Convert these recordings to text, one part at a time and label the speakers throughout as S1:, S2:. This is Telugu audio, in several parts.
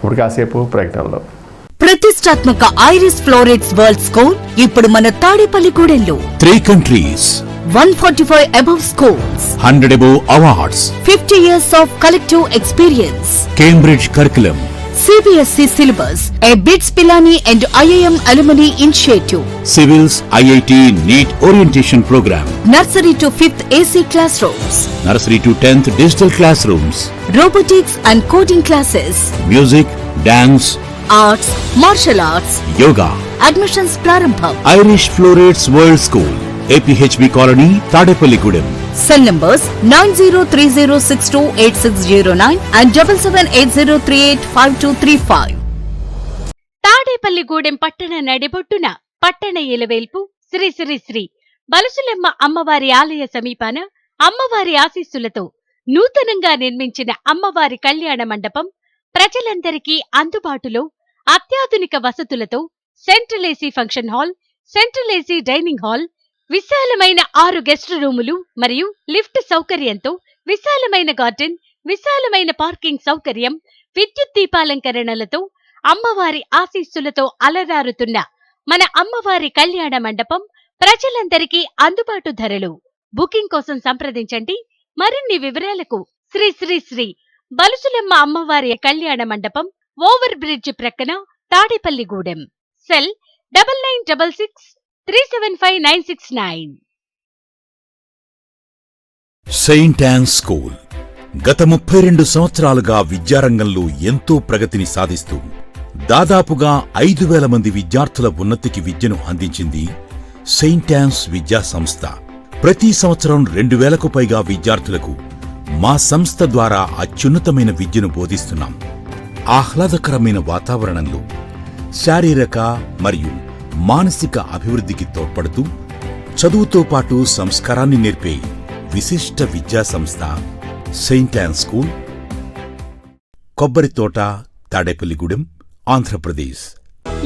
S1: ఇప్పుడు కాసేపు ప్రకటనలో.
S2: ప్రతిష్టాత్మక ఐరిస్ ఫ్లోరెట్స్ వరల్డ్ స్కూల్ ఇప్పుడు మన తాడేపల్లిగూడెంలో
S3: 3 countries,
S2: 145 above schools,
S3: 100 above awards,
S2: 50 years of collective experience,
S3: Cambridge curriculum,
S2: CBSE syllabus, a BITS Pilani and IIM alumni initiative,
S3: civils, IIT, NEET orientation program,
S2: nursery to 5th AC classrooms,
S3: nursery to 10th digital classrooms,
S2: robotics and coding classes,
S3: music, dance,
S2: arts, martial arts,
S3: yoga.
S2: admissions prarambham.
S3: Irish Florets World School, APHB Colony, Tadepalligudem.
S2: Cell numbers 9030628609 and 7780385235.
S4: Tadepalligudem పట్టణ నడిబొట్టున పట్టణ ఇలవేల్పు శ్రీ శ్రీ శ్రీ బలసులెమ్మ అమ్మవారి ఆలయ సమీపాన అమ్మవారి ఆశీస్సులతో నూతనంగా నిర్మించిన అమ్మవారి కళ్యాణ మండపం ప్రజలందరికీ అందుబాటులో అత్యాధునిక వసతులతో central AC function hall, central AC dining hall, విశాలమైన 6 గెస్ట్ రూములు మరియు లిఫ్ట్ సౌకర్యంతో విశాలమైన గార్డెన్, విశాలమైన పార్కింగ్ సౌకర్యం, విద్యుత్ దీపాలంకరణలతో అమ్మవారి ఆశీస్సులతో అలరారుతున్న మన అమ్మవారి కళ్యాణ మండపం ప్రజలందరికీ అందుబాటు ధరలు. బుకింగ్ కోసం సంప్రదించండి. మరిన్ని వివరాలకు శ్రీ శ్రీ శ్రీ బలుసులమ్మ అమ్మవారి కళ్యాణ మండపం, ఓవర్ బ్రిడ్జ్ ప్రక్కన, Tadepalligudem. Cell 9966375969.
S3: Saint yawns school గత 32 సంవత్సరాలుగా విద్యారంగంలో ఎంతో ప్రగతిని సాధిస్తూ దాదాపుగా 5,000 మంది విద్యార్థుల ఉన్నతికి విద్యను అందించింది సెయింట్ యాన్స్ విద్యా సంస్థ. ప్రతి సంవత్సరం 2,000కు పైగా విద్యార్థులకు మా సంస్థ ద్వారా అత్యున్నతమైన విద్యను బోధిస్తున్నాం. ఆహ్లాదకరమైన వాతావరణంలో శారీరక మరియు మానసిక అభివృద్ధికి తోడ్పడుతూ చదువుతో పాటు సంస్కారాన్ని నేర్పే విశిష్ట విద్యా సంస్థ Saint yawns school, కొబ్బరితోట, Tadepalligudem, Andhra Pradesh.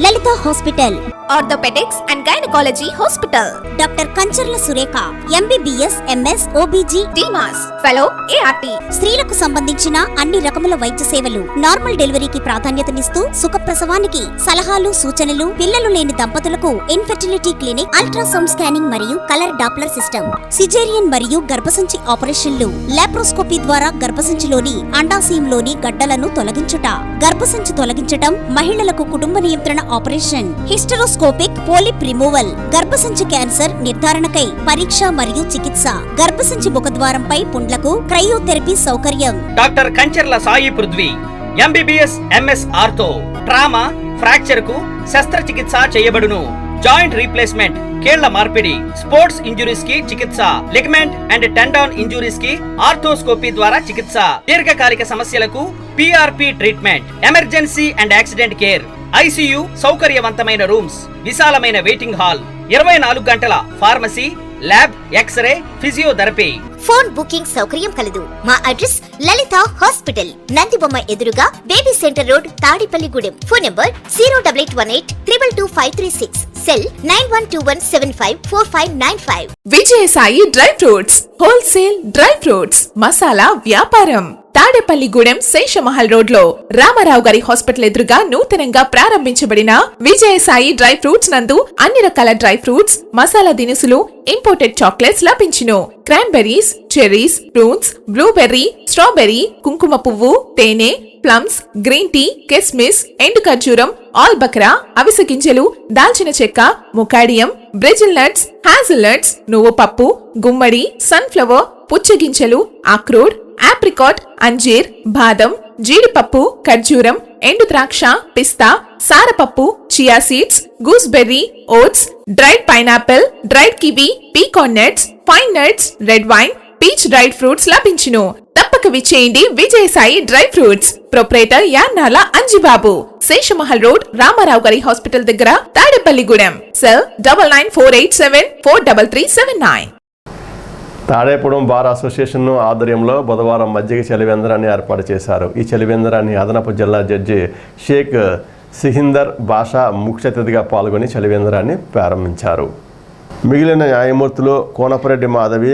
S5: Lalitha hospital,
S6: orthopaedics and gynaecology hospital,
S5: doctor Kancharla Surekha, MBBS, MS, OBG,
S6: DMAS, fellow, ART.
S5: స్త్రీలకు సంబంధించిన అన్ని రకముల వైద్య సేవలు, నార్మల్ డెలివరీకి ప్రాధాన్యతనిస్తూ సుఖప్రసవానికి సలహాలు, సూచనలు, పిల్లలు లేని దంపతులకు ఇన్ఫెర్టిలిటీ క్లినిక్, అల్ట్రాసౌండ్ స్కానింగ్ మరియు కలర్ డాప్లర్ సిస్టమ్, సిజేరియన్ మరియు గర్భసంచి ఆపరేషన్లు, లాప్రోస్కోపీ ద్వారా గర్భసంచిలోని అండాశయంలోని గడ్డలను తొలగించుట, గర్భసంచి తొలగించటం, మహిళలకు కుటుంబ నియంత్రణ ఆపరేషన్, హిస్టరోస్కోపిక్ పోలిప్ రిమూవల్, గర్భసంచి క్యాన్సర్ నిర్ధారణకై పరీక్ష మరియు చికిత్స, గర్భసంచి ముఖద్వారంపై పుండ్లకు క్రయోథెరపీ సౌకర్యం.
S7: Doctor Kancharla Sai Prithvi, MBBS, MS ortho, trauma, fracture కు శస్త్రచికిత్స చేయబడును. జాయింట్ రీప్లేస్మెంట్, కీళ్ల మార్పిడి, స్పోర్ట్స్ ఇంజురీస్ కి చికిత్స, లిగమెంట్ అండ్ టెండాన్ ఇంజురీస్ కి ఆర్థోస్కోపీ ద్వారా చికిత్స, దీర్ఘకాలిక సమస్యలకు PRP treatment, emergency and accident care, ICU సౌకర్యవంతమైన రూమ్స్, విశాలమైన వెయిటింగ్ హాల్, 24 గంటల pharmacy, lab, x-ray, physiotherapy.
S5: Phone booking సౌకర్యం కలదు. మా అడ్రస్ లలిత హాస్పిటల్, నందిబొమ్మ ఎదురుగా, baby centre road, Tadepalligudem. Phone number 08818222536. Cell 9121754595.
S6: Vijayasai dry fruits, wholesale dry fruits masala వ్యాపారం, తాడేపల్లిగూడెం శేషమహల్ రోడ్ లో రామారావు గారి హాస్పిటల్ ఎదురుగా నూతనంగా ప్రారంభించబడిన విజయసాయి డ్రై ఫ్రూట్స్ నందు అన్ని రకాల డ్రై ఫ్రూట్స్, మసాలా దినుసులు, ఇంపోర్టెడ్ చాక్లెట్స్ లభించును. Cranberries, cherries, fruits, blueberry, strawberry, కుంకుమ పువ్వు, తేనె, ప్లమ్స్, గ్రీన్ టీ, కిస్మిస్, ఎండు ఖర్జూరం, ఆల్ బక్రా, అవిసె గింజలు, దాల్చిన చెక్క, ముకాడియం, బ్రెజిల్ నట్స్, హ్యాజిల్ నట్స్, నువ్వు పప్పు, గుమ్మడి, సన్ఫ్లవర్, పుచ్చగింజలు, అక్రోడ్, ఆప్రికాట్, అంజీర్, బాదం, జీడిపప్పు, ఖర్జూరం, ఎండు ద్రాక్ష, పిస్తా, సారపప్పు, chia seeds, gooseberry, oats, dried pineapple, dried kiwi, pecan nuts, pine nuts, red wine, peach dried fruits లభించును. తప్పక విచ్చేయండి Vijayasai dry fruits. Proprietor Yannala Anjibabu, Seshamahal road, Ramarao గారి హాస్పిటల్ దగ్గర, Tadepalligudem. Cell 9948743379.
S1: Tadepuram bar association ఆధ్వర్యంలో బుధవారం మజ్జిగ చలివేంద్రాన్ని ఏర్పాటు చేశారు. ఈ చలివేంద్రాన్ని అదనపు జిల్లా జడ్జి షేక్ సిహిందర్ బాషా ముఖ్య అతిథిగా పాల్గొని చలివేంద్రాన్ని ప్రారంభించారు. మిగిలిన న్యాయమూర్తులు కోనపరెడ్డి మాధవి,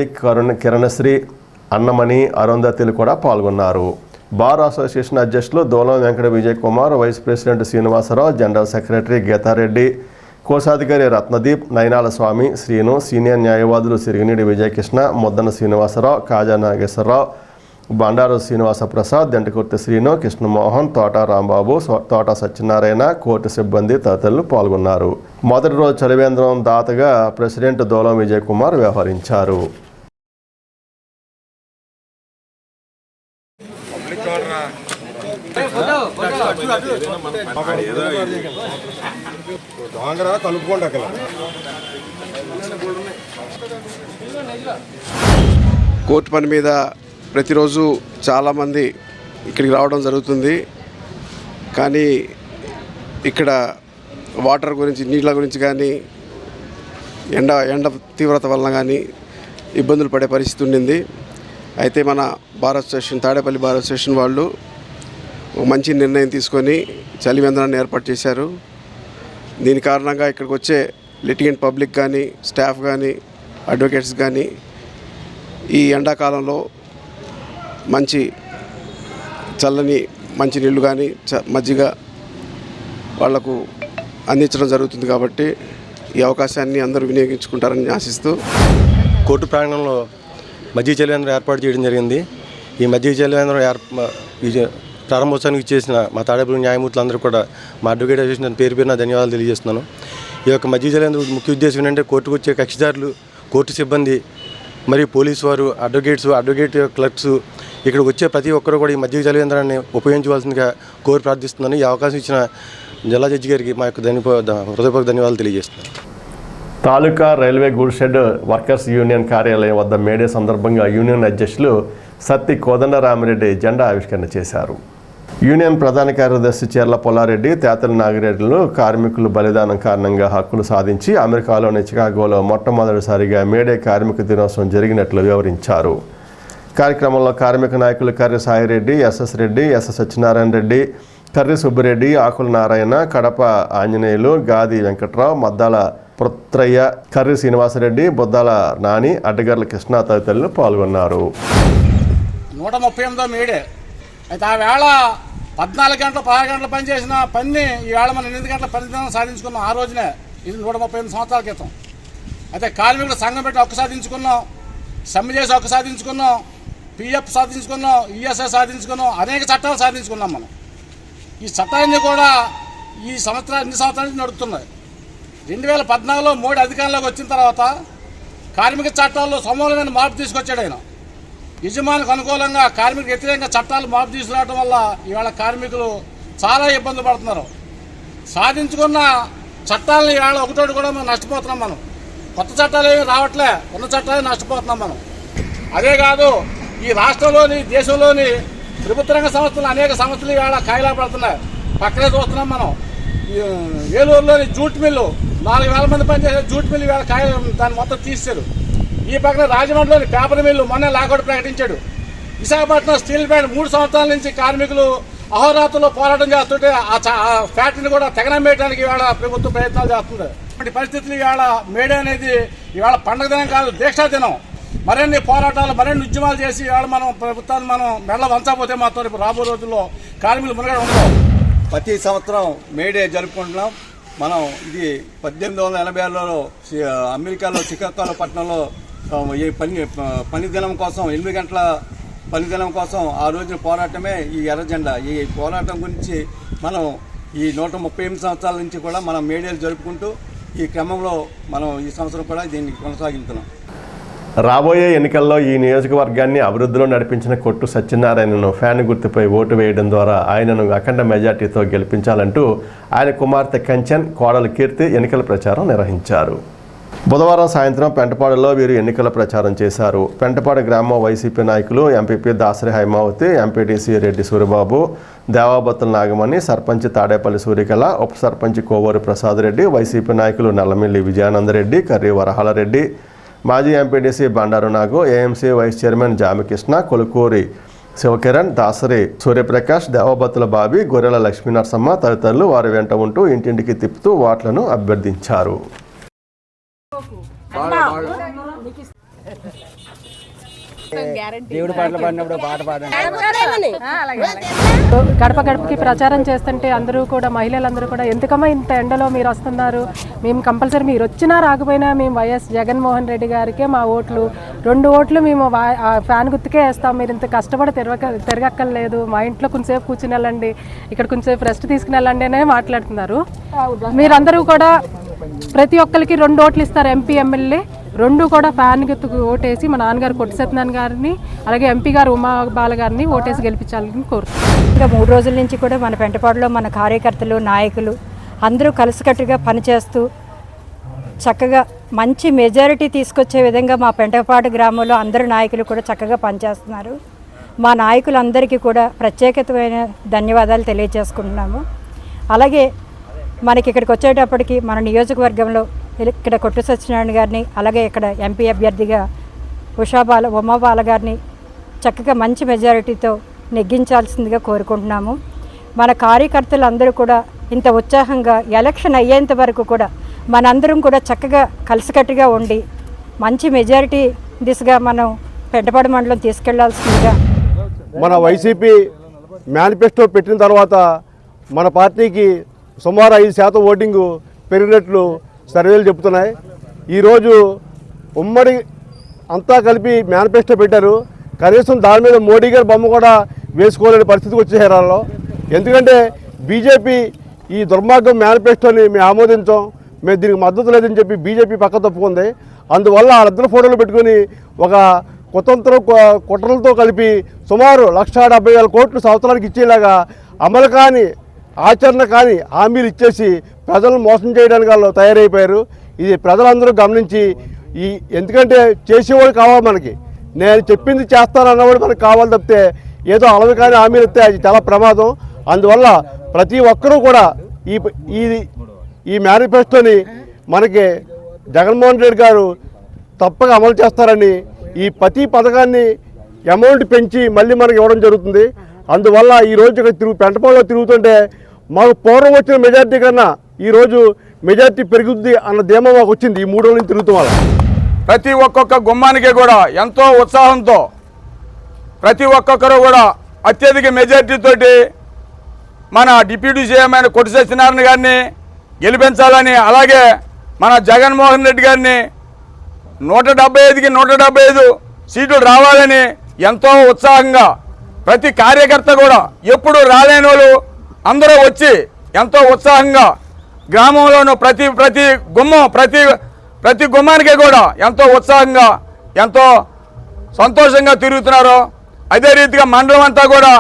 S1: కిరణశ్రీ, అన్నమణి, అరుంధతిలు కూడా పాల్గొన్నారు. బార్ అసోసియేషన్ అధ్యక్షులు Dolam Venkata Vijay Kumar, vice president Srinivasarao, general secretary Geethareddy, కోశాధికారి రత్నదీప్, నయనాల స్వామి, శ్రీను, సీనియర్ న్యాయవాదులు సిరిగినీడి విజయకృష్ణ, ముద్దన శ్రీనివాసరావు, కాజా నాగేశ్వరరావు, బండారు శ్రీనివాస ప్రసాద్, దెంటకుర్తి శ్రీను, కృష్ణమోహన్, తోట రాంబాబు, తోట సత్యనారాయణ, కోర్టు సిబ్బంది తదితరులు పాల్గొన్నారు. మొదటి రోజు చలివేంద్రం దాతగా ప్రెసిడెంట్ దోలం విజయ్ కుమార్ వ్యవహరించారు.
S8: కోర్టు పని మీద ప్రతిరోజు చాలామంది ఇక్కడికి రావడం జరుగుతుంది. కానీ ఇక్కడ వాటర్ గురించి, నీళ్ళ గురించి కానీ, ఎండ తీవ్రత వలన కానీ ఇబ్బందులు పడే పరిస్థితి ఉండింది. అయితే మన భారత్ స్టేషన్, తాడేపల్లి భారత్ స్టేషన్ వాళ్ళు మంచి నిర్ణయం తీసుకొని చలివేంద్రాన్ని ఏర్పాటు చేశారు. దీని కారణంగా ఇక్కడికి వచ్చే లిటిగెంట్ పబ్లిక్ కానీ, స్టాఫ్ కానీ, అడ్వకేట్స్ కానీ ఈ ఎండాకాలంలో మంచి చల్లని మంచినీళ్ళు కానీ మజ్జిగ వాళ్లకు అందించడం జరుగుతుంది. కాబట్టి ఈ అవకాశాన్ని అందరూ వినియోగించుకుంటారని ఆశిస్తూ
S9: కోర్టు ప్రాంగణంలో మజ్జిగ చలివేంద్రం ఏర్పాటు చేయడం జరిగింది. ఈ మజ్జిగ చలివేంద్రం ప్రారంభోత్సవానికి చేసిన మా తాడేపల్లి న్యాయమూర్తులందరూ కూడా మా అడ్వకేట్ అసోసియేషన్ పేరున ధన్యవాదాలు తెలియజేస్తున్నాను. ఈ యొక్క మజ్జిగ చలివేంద్రం ముఖ్య ఉద్దేశం ఏంటంటే కోర్టుకు వచ్చే కక్షిదారులు, కోర్టు సిబ్బంది మరియు పోలీసు వారు, అడ్వకేట్ క్లర్క్స్, ఇక్కడికి వచ్చే ప్రతి ఒక్కరు కూడా ఈ మజ్జిగ చలివేంద్రాన్ని ఉపయోగించవలసిందిగా కోరి ప్రార్థిస్తున్నాను. ఈ అవకాశం ఇచ్చిన జిల్లా జడ్జి గారికి మా యొక్క హృదయపూర్వక ధన్యవాదాలు తెలియజేస్తున్నాను.
S1: తాలూకా రైల్వే గూడ్ షెడ్ వర్కర్స్ యూనియన్ కార్యాలయం వద్ద మేడే సందర్భంగా యూనియన్ అధ్యక్షులు సత్తి కోదండరామిరెడ్డి జెండా ఆవిష్కరణ చేశారు. యూనియన్ ప్రధాన కార్యదర్శి చీర్ల పొల్లారెడ్డి, తేతల నాగిరెడ్డిలు కార్మికులు బలిదానం కారణంగా హక్కులు సాధించి అమెరికాలోని చికాగోలో మొట్టమొదటిసారిగా మేడే కార్మిక దినోత్సవం జరిగినట్లు వివరించారు. కార్యక్రమంలో కార్మిక నాయకులు కర్రి సాయిరెడ్డి, ఎస్ఎస్ రెడ్డి, ఎస్ఎస్ సత్యనారాయణ రెడ్డి, కర్రి సుబ్బిరెడ్డి, ఆకుల నారాయణ, కడప ఆంజనేయులు, గాది వెంకట్రావు, మద్దాల పుత్రయ్య, కర్రి శ్రీనివాసరెడ్డి, బొద్దాల నాని, అడ్డగర్ల కృష్ణ తదితరులు పాల్గొన్నారు.
S10: 138వ మేడే అయితే ఆ వేళ 14 గంటలు 16 గంటలు పనిచేసిన పని ఈవేళ మనం 8 గంటల పనిదినం సాధించుకున్నాం. ఆ రోజునే, ఇది 138 సంవత్సరాల క్రితం. అయితే కార్మికులు సంఘం పెట్టి హక్కు సాధించుకున్నాం, సమ్మె చేసి హక్కు సాధించుకున్నాం, పిఎఫ్ సాధించుకున్నాం, ఈఎస్ఐ సాధించుకున్నాం, అనేక చట్టాలు సాధించుకున్నాం. మనం ఈ చట్టాన్ని కూడా ఈ ఇన్ని సంవత్సరాల నుంచి నడుస్తున్నాయి. 2014లో మోడీ అధికారంలోకి వచ్చిన తర్వాత కార్మిక చట్టాల్లో సమూలమైన మార్పు తీసుకొచ్చాడు ఆయన. యజమానికి అనుకూలంగా కార్మికులకు వ్యతిరేకంగా చట్టాలు మార్పు తీసుకురావడం వల్ల ఇవాళ కార్మికులు చాలా ఇబ్బందులు పడుతున్నారు. సాధించుకున్న చట్టాలను ఇవాళ ఒకటోటి కూడా మనం నష్టపోతున్నాం. మనం కొత్త చట్టాలు ఏమీ రావట్లే, ఉన్న చట్టాలు నష్టపోతున్నాం మనం. అదే కాదు, ఈ రాష్ట్రంలోని, దేశంలోని ప్రభుత్వ రంగ సంస్థలు అనేక సంస్థలు ఇవాళ కాయిలా పడుతున్నాయి. పక్కనే చూస్తున్నాం మనం. ఏలూరులోని జూట్ మిల్లు 4000 మంది పనిచేసే జూట్ మిల్లు ఇవాళ దాన్ని మొత్తం తీశారు. ఈ పక్కన రాజమండ్రిలోని పేపర్ మిల్లు మొన్న లాకౌట్ ప్రకటించాడు. విశాఖపట్నం స్టీల్ ప్లాంట్ 3 సంవత్సరాల నుంచి కార్మికులు అహోరాత్రులో పోరాటం చేస్తుంటే ఆ ఫ్యాక్టరీని కూడా తెగనమ్మేయడానికి ఇవాళ ప్రభుత్వం ప్రయత్నాలు చేస్తుంది. ఇటువంటి పరిస్థితులు ఇవాళ మేడే అనేది ఇవాళ పండుగ దినం కాదు, దీక్షా దినం. మరిన్ని పోరాటాలు, మరిన్ని ఉద్యమాలు చేసి ఇవాళ మనం ప్రభుత్వాన్ని మనం మెడల వంచకపోతే మాత్రం రాబో రోజుల్లో కార్మికులు మునగడం ఉండవు.
S11: ప్రతి సంవత్సరం మేడే జరుపుకుంటున్నాం మనం. ఇది 1886లో అమెరికాలో చికాగో పట్టణంలో ఈ పని దినం కోసం, 8 గంటల పని దినం కోసం ఆ రోజున పోరాటమే ఈ ఎర్ర జెండా. ఈ పోరాటం గురించి మనం ఈ 138 సంవత్సరాల నుంచి కూడా మనం మేడేలు జరుపుకుంటూ ఈ క్రమంలో మనం ఈ సంవత్సరం కూడా దీన్ని కొనసాగిస్తున్నాం.
S1: రాబోయే ఎన్నికల్లో ఈ నియోజకవర్గాన్ని అభివృద్ధిలో నడిపించిన కొట్టు సత్యనారాయణను ఫ్యాన్ గుర్తుపై ఓటు వేయడం ద్వారా ఆయనను అఖండ మెజార్టీతో గెలిపించాలంటూ ఆయన కుమార్తె కంచన్, కోడలు కీర్తి ఎన్నికల ప్రచారం నిర్వహించారు. బుధవారం సాయంత్రం పెంటపాడులో వీరు ఎన్నికల ప్రచారం చేశారు. పెంటపాడు గ్రామం వైసీపీ నాయకులు ఎంపీపీ దాసరి హైమావతి, ఎంపీటీసీ రెడ్డి సూరిబాబు, దేవాబత్తుల నాగమణి, సర్పంచ్ తాడేపల్లి సూర్యకళ, ఉప సర్పంచ్ కోవూరి ప్రసాద్ రెడ్డి, వైసీపీ నాయకులు నల్లమిల్లి విజయానందరెడ్డి, కర్రీ వరహాలరెడ్డి, మాజీ MPTC Bandaru Nagu, AMC vice chairman Jamikrishna, Kolukuri Sivakiran, Dasari Suryaprakash, Devabattula Bobby, Gorrela Lakshminarasamma తదితరులు వారి వెంట ఉంటూ ఇంటింటికి తిప్పుతూ ఓట్లను అభ్యర్థించారు.
S12: దేవుడి పాటలు పాడినప్పుడు పాట పాడండి.
S13: గడప గడపకి ప్రచారం చేస్తుంటే అందరూ కూడా మహిళలందరూ కూడా ఎందుకమ్మా ఇంత ఎండలో మీరు వస్తున్నారు, మేము కంపల్సరీ మీరు వచ్చినా రాకపోయినా మేము వైఎస్ జగన్మోహన్ రెడ్డి గారికే మా ఓట్లు 2 ఓట్లు మేము ఫ్యాన్ గుర్తుకే వేస్తాం, మీరు ఇంత కష్టపడి తిరగక్కర్లేదు, మా ఇంట్లో కొంచెంసేపు కూర్చుని వెళ్ళండి, ఇక్కడ కొంచెంసేపు రెస్ట్ తీసుకుని వెళ్ళండి అనే మాట్లాడుతున్నారు. మీరందరూ కూడా ప్రతి ఒక్కరికి 2 ఓట్లు ఇస్తారు, ఎంపీ ఎమ్మెల్యే 2 కూడా ఫ్యాన్ గుర్తుకు ఓటేసి మా నాన్నగారు కొట్టి సత్యనారాయణ గారిని అలాగే ఎంపీ గారు ఉమా బాల గారిని ఓటేసి గెలిపించాలని కోరుతున్నాను.
S14: ఇంకా 3 రోజుల నుంచి కూడా మన పెంటపాడులో మన కార్యకర్తలు నాయకులు అందరూ కలిసికట్టుగా పనిచేస్తూ చక్కగా మంచి మెజారిటీ తీసుకొచ్చే విధంగా మా పెంటపాడు గ్రామంలో అందరు నాయకులు కూడా చక్కగా పనిచేస్తున్నారు. మా నాయకులందరికీ కూడా ప్రత్యేకమైన ధన్యవాదాలు తెలియజేసుకుంటున్నాము. అలాగే మనకి ఇక్కడికి వచ్చేటప్పటికి మన నియోజకవర్గంలో ఇక్కడ కొట్టు సత్యనారాయణ గారిని అలాగే ఇక్కడ ఎంపీ అభ్యర్థిగా ఉమా బాల గారిని చక్కగా మంచి మెజారిటీతో నెగ్గించాల్సిందిగా కోరుకుంటున్నాము. మన కార్యకర్తలందరూ కూడా ఇంత ఉత్సాహంగా ఎలక్షన్ అయ్యేంత వరకు కూడా మనందరం కూడా చక్కగా కలిసికట్టుగా ఉండి మంచి మెజారిటీ దిశగా మనం పెంటపాడు మండలం తీసుకెళ్లాల్సిందిగా.
S8: మన వైసీపీ మేనిఫెస్టో పెట్టిన తర్వాత మన పార్టీకి సుమారు 5% ఓటింగు పెరిగినట్లు సర్వేలు చెబుతున్నాయి. ఈరోజు ఉమ్మడి అంతా కలిపి మేనిఫెస్టో పెట్టారు, కనీసం దాని మీద మోడీ గారి బొమ్మ కూడా వేసుకోలేని పరిస్థితికి వచ్చేసారు వాళ్ళు. ఎందుకంటే బీజేపీ ఈ దుర్మార్గం మేనిఫెస్టోని మేము ఆమోదించాం, మేము దీనికి మద్దతు లేదని చెప్పి బీజేపీ పక్క తప్పుకుంది. అందువల్ల వాళ్ళిద్దరు ఫోటోలు పెట్టుకుని ఒక కుట్రలతో కలిపి సుమారు 1,70,000 కోట్లు సంవత్సరానికి ఇచ్చేలాగా అమలు కాని ఆచరణ కాని హామీలు ఇచ్చేసి ప్రజలను మోసం చేయడానికి వాళ్ళు తయారైపోయారు. ఇది ప్రజలందరూ గమనించి ఎందుకంటే చేసేవాడు కావాలి, మనకి నేను చెప్పింది చేస్తానన్నవాడు మనకు కావాలి తప్పితే ఏదో అలవి కాని హామీలు ఇస్తే అది చాలా ప్రమాదం. అందువల్ల ప్రతి ఒక్కరూ కూడా ఈ మేనిఫెస్టోని మనకి జగన్మోహన్ రెడ్డి గారు తప్పక అమలు చేస్తారని ఈ ప్రతి పథకాన్ని అమౌంట్ పెంచి మళ్ళీ మనకి ఇవ్వడం జరుగుతుంది. అందువల్ల ఈరోజు పెంటపాడులో తిరుగుతుంటే మాకు పూర్వం వచ్చిన మెజార్టీ కన్నా ఈరోజు మెజార్టీ పెరుగుద్ది అన్న ధీమా మాకు వచ్చింది ఈ 3 రోజుల నుంచి తిరుగుతాం వల్ల.
S10: ప్రతి ఒక్కొక్క గుమ్మానికి కూడా ఎంతో ఉత్సాహంతో ప్రతి ఒక్కొక్కరు కూడా అత్యధిక మెజార్టీతోటి మన డిప్యూటీ సీఎం అయిన కొట్టు సత్యనారాయణ గారిని గెలిపించాలని, అలాగే మన జగన్మోహన్ రెడ్డి గారిని 175కి 175 సీట్లు రావాలని ఎంతో ఉత్సాహంగా ప్రతి కార్యకర్త కూడా ఎప్పుడు రాలేని వాళ్ళు అందరూ వచ్చి ఎంతో ఉత్సాహంగా గ్రామంలోనూ ప్రతి గుమ్మానికి కూడా ఎంతో ఉత్సాహంగా ఎంతో సంతోషంగా తిరుగుతున్నారు. అదే రీతిగా మండలం అంతా కూడా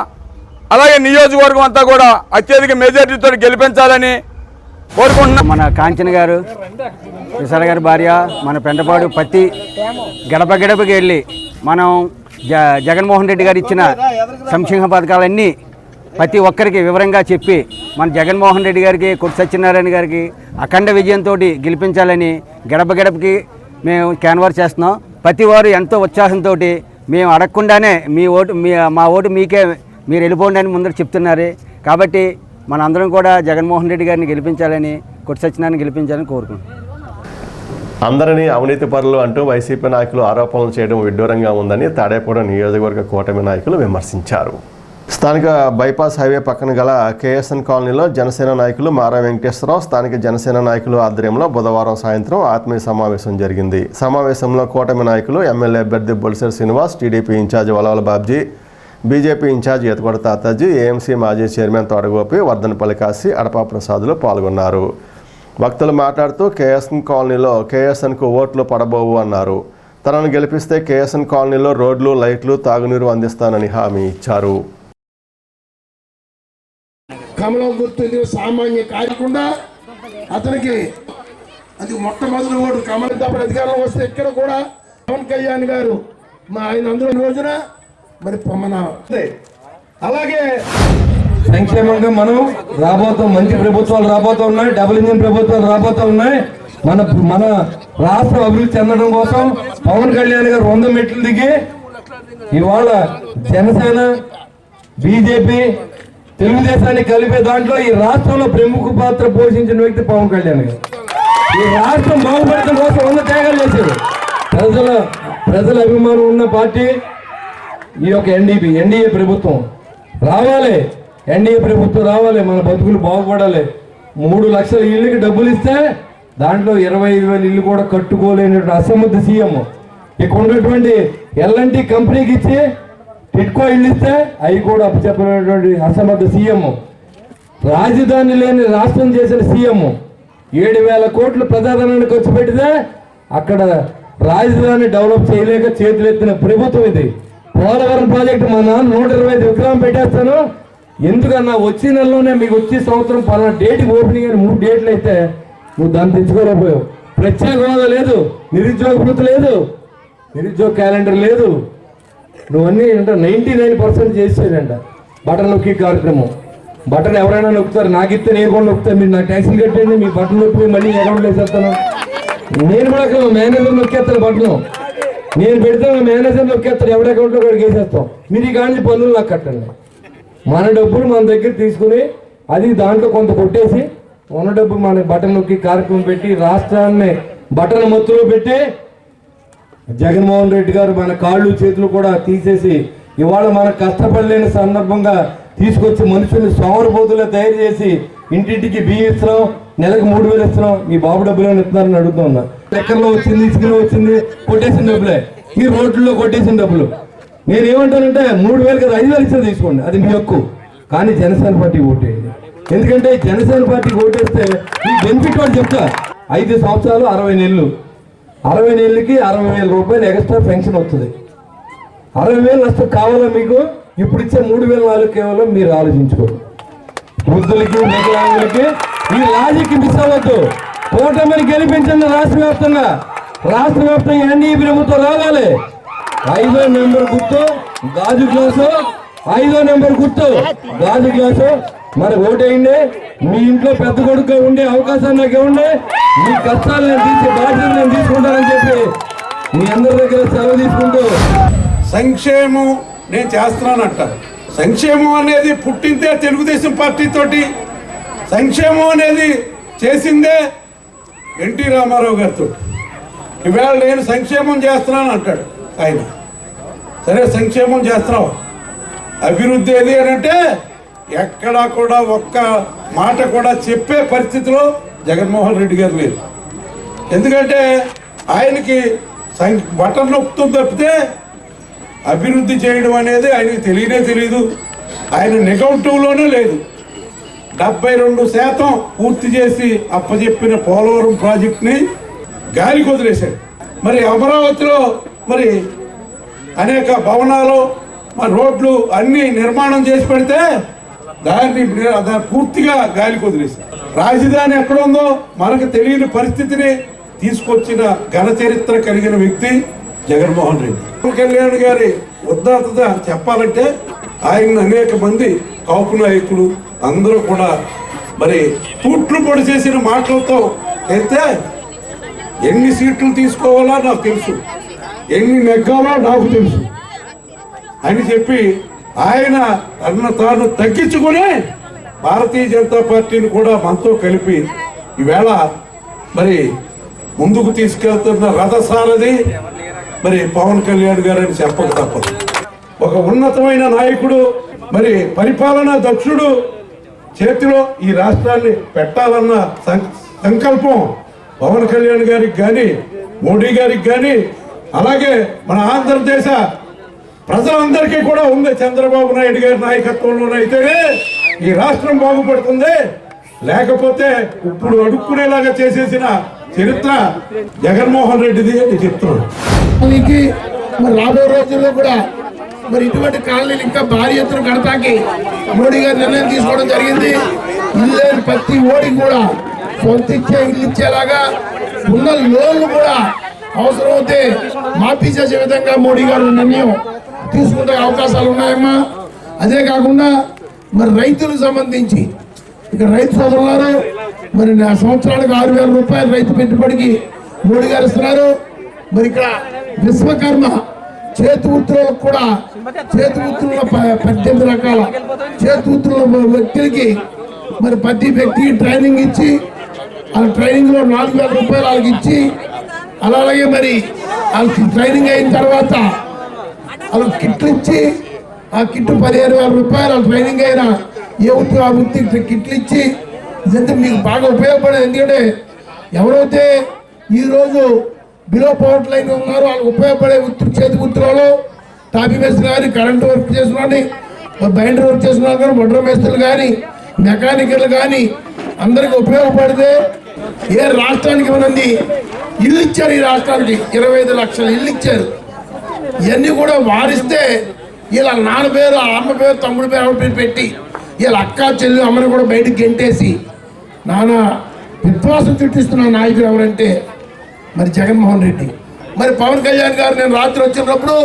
S10: అలాగే నియోజకవర్గం అంతా కూడా అత్యధిక మెజార్టీతో గెలిపించాలని కోరుకుంటున్నాం.
S12: మన కాంచన గారు విశాల గారి భార్య మన పెంటపాడు ప్రతి గడప గడపకి వెళ్ళి మనం జగన్మోహన్ రెడ్డి గారు ఇచ్చిన సంక్షేమ పథకాలన్నీ ప్రతి ఒక్కరికి వివరంగా చెప్పి మన జగన్మోహన్ రెడ్డి గారికి కొట్టు సత్యనారాయణ గారికి అఖండ విజయంతో గెలిపించాలని గడప గడపకి మేము క్యాన్వాస్ చేస్తున్నాం. ప్రతి వారు ఎంతో ఉత్సాహంతో మేము అడగకుండానే మా ఓటు మీకే, మీరు వెళ్ళిపోండి అని ముందర చెప్తున్నారు. కాబట్టి మనందరం కూడా జగన్మోహన్ రెడ్డి గారిని గెలిపించాలని, కొట్టు సత్యనారాయణ గెలిపించాలని కోరుకుంటున్నాం.
S1: అందరినీ అవినీతి పరులు అంటూ వైసీపీ నాయకులు ఆరోపణలు చేయడం విడ్డూరంగా ఉందని తాడేపూడి నియోజకవర్గ కూటమి నాయకులు విమర్శించారు. స్థానిక బైపాస్ హైవే పక్కన గల కేఎస్ఎన్ కాలనీలో జనసేన నాయకులు మారా వెంకటేశ్వరరావు స్థానిక జనసేన నాయకులు ఆధ్వర్యంలో బుధవారం సాయంత్రం ఆత్మీయ సమావేశం జరిగింది. సమావేశంలో కూటమి నాయకులు ఎమ్మెల్యే అభ్యర్థి Bolisetti Srinivas, TDP incharge Valavala Babji, BJP incharge Etakoda Tataji, AMC మాజీ చైర్మన్ తోటగోపి, వర్ధనపల్లి కాశీ, అడపా ప్రసాదులు పాల్గొన్నారు. వక్తలు మాట్లాడుతూ కేఎస్ఎన్ కాలనీలో కేఎస్ఎన్కు ఓట్లు పడబోవు అన్నారు. తనను గెలిపిస్తే కేఎస్ఎన్ కాలనీలో రోడ్లు, లైట్లు, తాగునీరు అందిస్తానని హామీ ఇచ్చారు.
S15: కమలం గుర్తు సామాన్య కాకుండా అతనికి అది మొట్టమొదటి ఓటు కమలం తప్ప అధికారంలో వస్తే ఇక్కడ కూడా పవన్ కళ్యాణ్ గారు ఆయన అందులో రోజున మరి మన అలాగే
S16: సంక్షేమంగా మనం రాబోతాం. మంచి ప్రభుత్వాలు రాబోతూ ఉన్నాయి, డబుల్ ఇంజిన్ ప్రభుత్వాలు రాబోతూ ఉన్నాయి. మన రాష్ట్రం అభివృద్ధి చెందడం కోసం పవన్ కళ్యాణ్ గారు 100 మెట్లు దిగి ఇవాళ జనసేన, బీజేపీ, తెలుగుదేశాన్ని కలిపే దాంట్లో ఈ రాష్ట్రంలో ప్రముఖ పాత్ర పోషించిన వ్యక్తి పవన్ కళ్యాణ్ గారు. ఈ రాష్ట్రం బాగుపడటం కోసం 100 త్యాగాలు చేశారు. ప్రజల అభిమానం ఉన్న పార్టీ ఈ యొక్క ఎన్డీఏ ప్రభుత్వం రావాలి. ఎన్డీఏ ప్రభుత్వం రావాలి, మన బతుకులు బాగుపడాలి. 3 లక్షల ఇళ్ళకి డబ్బులు ఇస్తే దాంట్లో 25,000 ఇల్లు కూడా కట్టుకోలేనటువంటి అసమర్థ సీఎం. ఇక్కడ ఉన్నటువంటి ఎల్ఎన్టీ కంపెనీకి ఇచ్చి టిట్కో ఇల్లు ఇస్తే అవి కూడా అప్పచెప్పలేనటువంటి అసమర్థ సీఎం. రాజధాని లేని రాష్ట్రం చేసిన సీఎం. 7,000 కోట్లు ప్రజాధనాన్ని ఖర్చు పెడితే అక్కడ రాజధాని డెవలప్ చేయలేక చేతులెత్తిన ప్రభుత్వం ఇది. పోలవరం ప్రాజెక్టు మా నాన్న 125 విగ్రహం పెట్టేస్తాను, ఎందుకన్నా వచ్చే నెలలోనే మీకు వచ్చే సంవత్సరం పలానా డేట్కి ఓపెనింగ్ అని 3 డేట్లు అయితే నువ్వు దాన్ని తెచ్చుకోలేకపోయావు. ప్రత్యేక హోదా లేదు, నిరుద్యోగ వృత్తి లేదు, నిరుద్యోగ క్యాలెండర్ లేదు. నువ్వన్నీ అంటే 99% చేసేదంట. బటన్ నొక్కి కార్యక్రమం. బటన్ ఎవరైనా నొక్కుతారు, నాకు ఇస్తే నేను కూడా నొక్కుతాను. మీరు నాకు ట్యాక్సీలు కట్టండి, మీ బటన్ నొక్కి మళ్ళీ అకౌంట్లో వేసేస్తాను. నేను కూడా మేనేజర్ నొక్కేస్తాను బటన్, నేను పెడితే మేనేజర్ నొక్కేస్తాను, ఎవరి అకౌంట్లో కూడా వేసేస్తాం. మీరు ఈ కానీ పన్నులు నాకు కట్టండి. మన డబ్బులు మన దగ్గర తీసుకుని అది దాంట్లో కొంత కొట్టేసి ఉన్న డబ్బు మన బటన్ నొక్కి కార్యక్రమం పెట్టి రాష్ట్రాన్ని బటన్ మత్తులో పెట్టి జగన్మోహన్ రెడ్డి గారు మన కాళ్ళు చేతులు కూడా తీసేసి ఇవాళ మన కష్టపడలేని సందర్భంగా తీసుకొచ్చి మనుషుల్ని సోమరపోతుల్లో తయారు చేసి ఇంటింటికి బియ్యం ఇస్తున్నాం, నెలకు 3,000 ఇస్తున్నాం. మీ బాబు డబ్బులు ఇస్తున్నారని అడుగుతున్నా. లెక్కల్లో వచ్చింది, ఇసుకలో వచ్చింది, కొట్టేసిన డబ్బులే, ఈ రోడ్లలో కొట్టేసిన డబ్బులు. నేను ఏమంటానంటే 3,000 కదా 5,000 ఇచ్చిన తీసుకోండి, అది మీ హక్కు. కానీ జనసేన పార్టీ ఓటేయండి. ఎందుకంటే జనసేన పార్టీకి ఓటేస్తే ఈ బెనిఫిట్ వాడు చెప్తా. 5 సంవత్సరాలు 60 నెలలు, 60 నెలలకి 60,000 రూపాయలు ఎక్స్ట్రా పెన్షన్ వస్తుంది. 60,000 నష్టం కావాలా మీకు? ఇప్పుడు ఇచ్చే 3,400 కేవలం మీరు ఆలోచించుకోండి. వృద్ధులకి, వికలాంగులకి ఈ లాజిక్ మిస్ అవ్వద్దు. కూటమిని గెలిపించండి. రాష్ట్ర వ్యాప్తంగా ఎన్డీఏ ప్రభుత్వం రావాలి. 5వ నెంబర్ గుర్తు గాజు గ్లాసు, 5వ నెంబర్ గుర్తు గాజు గ్లాసు. మరి ఓటేయండి. మీ ఇంట్లో పెద్ద కొడుకు ఉండే అవకాశాన్ని నాకు ఇవ్వండి. మీ కష్టాలు నేను తీసే బాధ్యత నేను తీసుకుంటానని చెప్పి మీ అందరి దగ్గర సెలవు తీసుకుంటూ
S10: సంక్షేమం నేను చేస్తున్నానంటారు. సంక్షేమం అనేది పుట్టిందే తెలుగుదేశం పార్టీతోటి, సంక్షేమం అనేది చేసిందే ఎన్టీ రామారావు గారితో. ఈవేళ నేను సంక్షేమం చేస్తున్నాను అంటాడు ఆయన. సరే, సంక్షేమం చేస్తున్నావు, అభివృద్ధి ఏది అని అంటే ఎక్కడా కూడా ఒక్క మాట కూడా చెప్పే పరిస్థితిలో జగన్మోహన్ రెడ్డి గారు లేరు. ఎందుకంటే ఆయనకి బటన్ నొక్కుతూ తప్పితే అభివృద్ధి చేయడం అనేది ఆయనకి తెలియదు. ఆయన నెగటివ్లోనే లేదు. 72% పూర్తి చేసి అప్పచెప్పిన పోలవరం ప్రాజెక్టుని గాలికి వదిలేశాడు. మరి అమరావతిలో మరి అనేక భవనాలు, మరి రోడ్లు అన్నీ నిర్మాణం చేసి పెడితే దాన్ని పూర్తిగా గాలికి వదిలేశాడు. రాజధాని ఎక్కడ ఉందో మనకు తెలియని పరిస్థితిని తీసుకొచ్చిన ఘన చరిత్ర కలిగిన వ్యక్తి జగన్మోహన్ రెడ్డి. పవన్ కళ్యాణ్ గారి ఉదాత్తత చెప్పాలంటే ఆయన అనేక మంది కాపు నాయకులు అందరూ కూడా మరి తూట్లు పొడి చేసిన మాటలతో అయితే ఎన్ని సీట్లు తీసుకోవాలో నాకు తెలుసు, ఎన్ని నెగ్గాలో నాకు తెలుసు అని చెప్పి ఆయన తాను తగ్గించుకుని భారతీయ జనతా పార్టీని కూడా మనతో కలిపి ఈవేళ మరి ముందుకు తీసుకెళ్తున్న రథసారథి మరి పవన్ కళ్యాణ్ గారు అని చెప్పక తప్పదు. ఒక ఉన్నతమైన నాయకుడు, మరి పరిపాలనా దక్షుడు చేతిలో ఈ రాష్ట్రాన్ని పెట్టాలన్న సంకల్పం పవన్ కళ్యాణ్ గారికి కానీ, మోడీ గారికి కానీ, అలాగే మన ఆంధ్రదేశ ప్రజలందరికీ కూడా ఉంది. చంద్రబాబు నాయుడు గారి నాయకత్వంలోనైతేనే ఈ రాష్ట్రం బాగుపడుతుంది. లేకపోతే ఇప్పుడు అడుక్కునేలాగా చేసేసిన చరిత్ర జగన్మోహన్ రెడ్డిది అని చెప్తున్నాను.
S15: మరి రాబోయే రోజుల్లో కూడా మరి ఇటువంటి కాలనీలు ఇంకా భారీ ఎత్తున కడతాకి మోడీ గారు నిర్ణయం తీసుకోవడం జరిగింది. ఇల్లు ప్రతి ఓడికి కూడా సొంత ఇచ్చే ఇల్లు ఇచ్చేలాగా ఉన్న లోన్లు కూడా అవసరమైతే మాఫీ చేసే విధంగా మోడీ గారు నిర్ణయం తీసుకునే అవకాశాలు ఉన్నాయమ్మా. అదే కాకుండా మరి రైతులకు సంబంధించి ఇక్కడ రైతు సోదరులారు మరి సంవత్సరానికి 6,000 రూపాయలు రైతు పెట్టుబడికి మోడీ గారు ఇస్తున్నారు. మరి ఇక్కడ విశ్వకర్మ చేతి వృత్తులకు కూడా చేతి వృత్తుల్లో 18 రకాల చేతి వృత్తుల వ్యక్తులకి మరి ప్రతి వ్యక్తికి ట్రైనింగ్ ఇచ్చి ఆ ట్రైనింగ్లో 4,000 రూపాయలు వాళ్ళకి ఇచ్చి అలాగే మరి వాళ్ళకి ట్రైనింగ్ అయిన తర్వాత వాళ్ళకి కిట్లు ఇచ్చి ఆ కిట్టు 15,000 రూపాయలు ట్రైనింగ్ అయినా ఏ వృత్తి ఆ వృత్తి కిట్లు ఇచ్చి ఇదంతా మీకు బాగా ఉపయోగపడేది. ఎందుకంటే ఎవరైతే ఈరోజు బిలో పవర్ లైన్ ఉన్నారో వాళ్ళకి ఉపయోగపడే వృత్తి చేతి వృత్తులలో టాపీ మేస్త్రులు కానీ, కరెంటు వర్క్ చేసిన కానీ, బైండర్ వర్క్ చేసిన వాళ్ళు కానీ, బొడ్ర మేస్త్రులు కానీ, మెకానికల్ కానీ అందరికి ఉపయోగపడితే ఏ రాష్ట్రానికి ఉన్నది ఇల్లు ఇచ్చారు. ఈ రాష్ట్రానికి 25 లక్షల ఇల్లు ఇచ్చారు. ఇవన్నీ కూడా వారిస్తే వీళ్ళ నాన్న పేరు, అమ్మ పేరు, తమ్ముడి పేరు, ఆవిడ పేరు పెట్టి వీళ్ళ అక్క చెల్లి అమ్మని కూడా బయటకు గెంటేసి నానా విశ్వాసం చుట్టిస్తున్న నాయకుడు ఎవరంటే మరి జగన్మోహన్ రెడ్డి. మరి పవన్ కళ్యాణ్ గారు నేను రాత్రి వచ్చినప్పుడు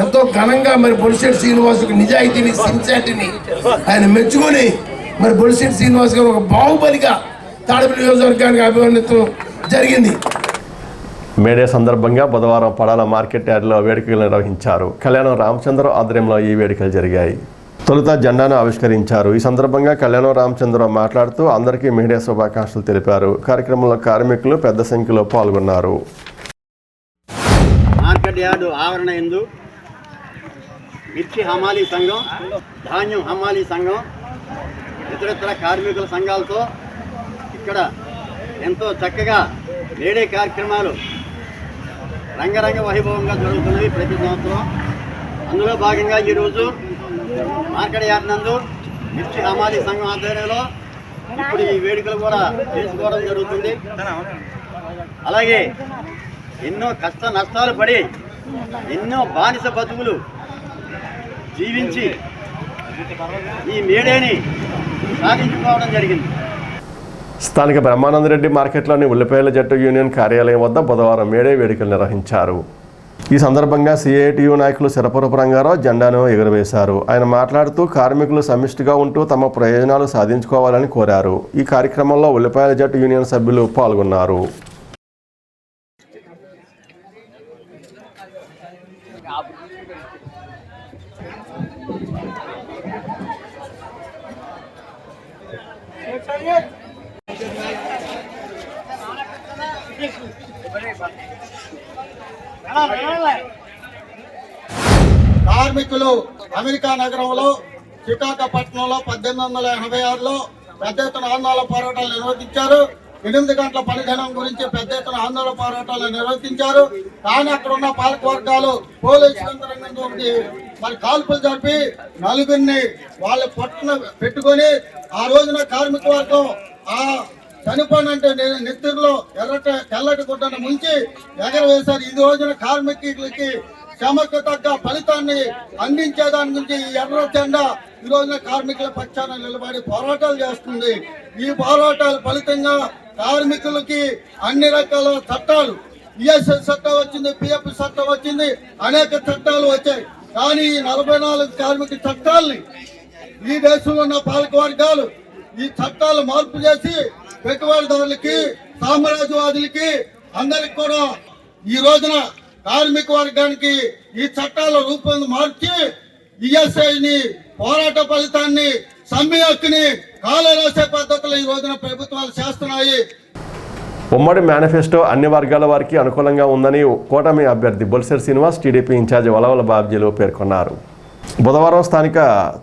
S15: ఎంతో ఘనంగా మరి బొలిశెట్టి శ్రీనివాసుకి నిజాయితీని, సిన్సియారిటీని ఆయన మెచ్చుకొని మరి బొలిశెట్టి శ్రీనివాస్ గారు ఒక బాహుబలిగా తాడేపల్లి నియోజకవర్గానికి అభివర్ణించడం జరిగింది.
S1: మేడే సందర్భంగా బుధవారం పడాల మార్కెట్ యార్డ్లో వేడుకలు నిర్వహించారు. కళ్యాణం రామచంద్రరావు ఆధ్వర్యంలో ఈ వేడుకలు జరిగాయి. తొలుత జెండాను ఆవిష్కరించారు. ఈ సందర్భంగా కళ్యాణం రామచంద్రరావు మాట్లాడుతూ అందరికీ మేడే శుభాకాంక్షలు తెలిపారు. కార్యక్రమంలో కార్మికులు పెద్ద సంఖ్యలో పాల్గొన్నారు.
S17: మార్కెట్ యార్డు ఆవరణ యందు మిర్చి హమాలీ సంఘం, ధాన్యం హమాలీ సంఘం, ఇతరత్ర కార్మికుల సంఘాలతో ఇక్కడ ఎంతో చక్కగా మేడే కార్యక్రమాలు రంగరంగ వైభవంగా జరుగుతున్నవి ప్రతి సంవత్సరం. అందులో భాగంగా ఈరోజు మార్కెట్ యార్డ్ నందు మిర్చి హమాలీ సంఘం ఆధ్వర్యంలో ఇప్పుడు ఈ వేడుకలు కూడా చేసుకోవడం జరుగుతుంది. అలాగే ఎన్నో కష్ట నష్టాలు పడి ఎన్నో బానిస బతుకులు జీవించి ఈ మేడేని సాధించుకోవడం జరిగింది.
S1: స్థానిక బ్రహ్మానందరెడ్డి మార్కెట్లోని ఉల్లిపాయల జట్టు యూనియన్ కార్యాలయం వద్ద బుధవారం మేడే వేడుకలు నిర్వహించారు. ఈ సందర్భంగా సిఐటియు నాయకులు సిరపురపు రంగారావు జెండాను ఎగురవేశారు. ఆయన మాట్లాడుతూ కార్మికులు సమిష్టిగా ఉంటూ తమ ప్రయోజనాలు సాధించుకోవాలని కోరారు. ఈ కార్యక్రమంలో ఉల్లిపాయల జట్టు యూనియన్ సభ్యులు పాల్గొన్నారు.
S18: కార్మికులు అమెరికా నగరంలో శ్రీకాకుళపట్నంలో 1886లో పెద్ద ఎత్తున ఆందోళన పోరాటాలు నిర్వహించారు. 8 గంటల పనిదినం గురించి పెద్ద ఎత్తున ఆందోళన పోరాటాలు నిర్వహించారు. కానీ అక్కడ ఉన్న పాలక వర్గాలు పోలీసు యంత్రాంగంతో మరి కాల్పులు జరిపి నలుగురిని వాళ్ళ పట్టున పెట్టుకొని ఆ రోజున కార్మిక వర్గం ఆ చనిపోయినంటే నెత్తిలో తెల్లటి గుడ్డను ముంచి ఎగరవేశారు. ఈ రోజున కార్మికులకి శ్రమకు తగ్గ ఫలితాన్ని అందించేదాని గురించి ఈ ఎర్ర జెండా ఈ రోజున కార్మికుల పక్షాన నిలబడి పోరాటాలు చేస్తుంది. ఈ పోరాటాల ఫలితంగా కార్మికులకి అన్ని రకాల చట్టాలు, ఈఎస్ఎస్ చట్టం వచ్చింది, పిఎఫ్ చట్టం వచ్చింది, అనేక చట్టాలు వచ్చాయి. కానీ ఈ 44 కార్మిక చట్టాలని ఈ దేశంలో ఉన్న పాలక వర్గాలు ఈ చట్టాలు మార్పు చేసి పెట్టుబడిదారులకి, సామ్రాజ్యవాదులకి అందరికి కూడా ఈ రోజున కార్మిక వర్గానికి ఈ చట్టాల రూపం మార్చి ఈఎస్ఐని పోరాట ఫలితాన్ని, సమ్మె హక్కుని కాలరాసే పద్ధతులు ఈ రోజున ప్రభుత్వాలు చేస్తున్నాయి.
S1: ఉమ్మడి మేనిఫెస్టో అన్ని వర్గాల వారికి అనుకూలంగా ఉందని కూటమి అభ్యర్థి బొలిశెట్టి శ్రీనివాస్, టీడీపీ ఇన్ఛార్జి వలవల బాబ్జీలు పేర్కొన్నారు. బుధవారం స్థానిక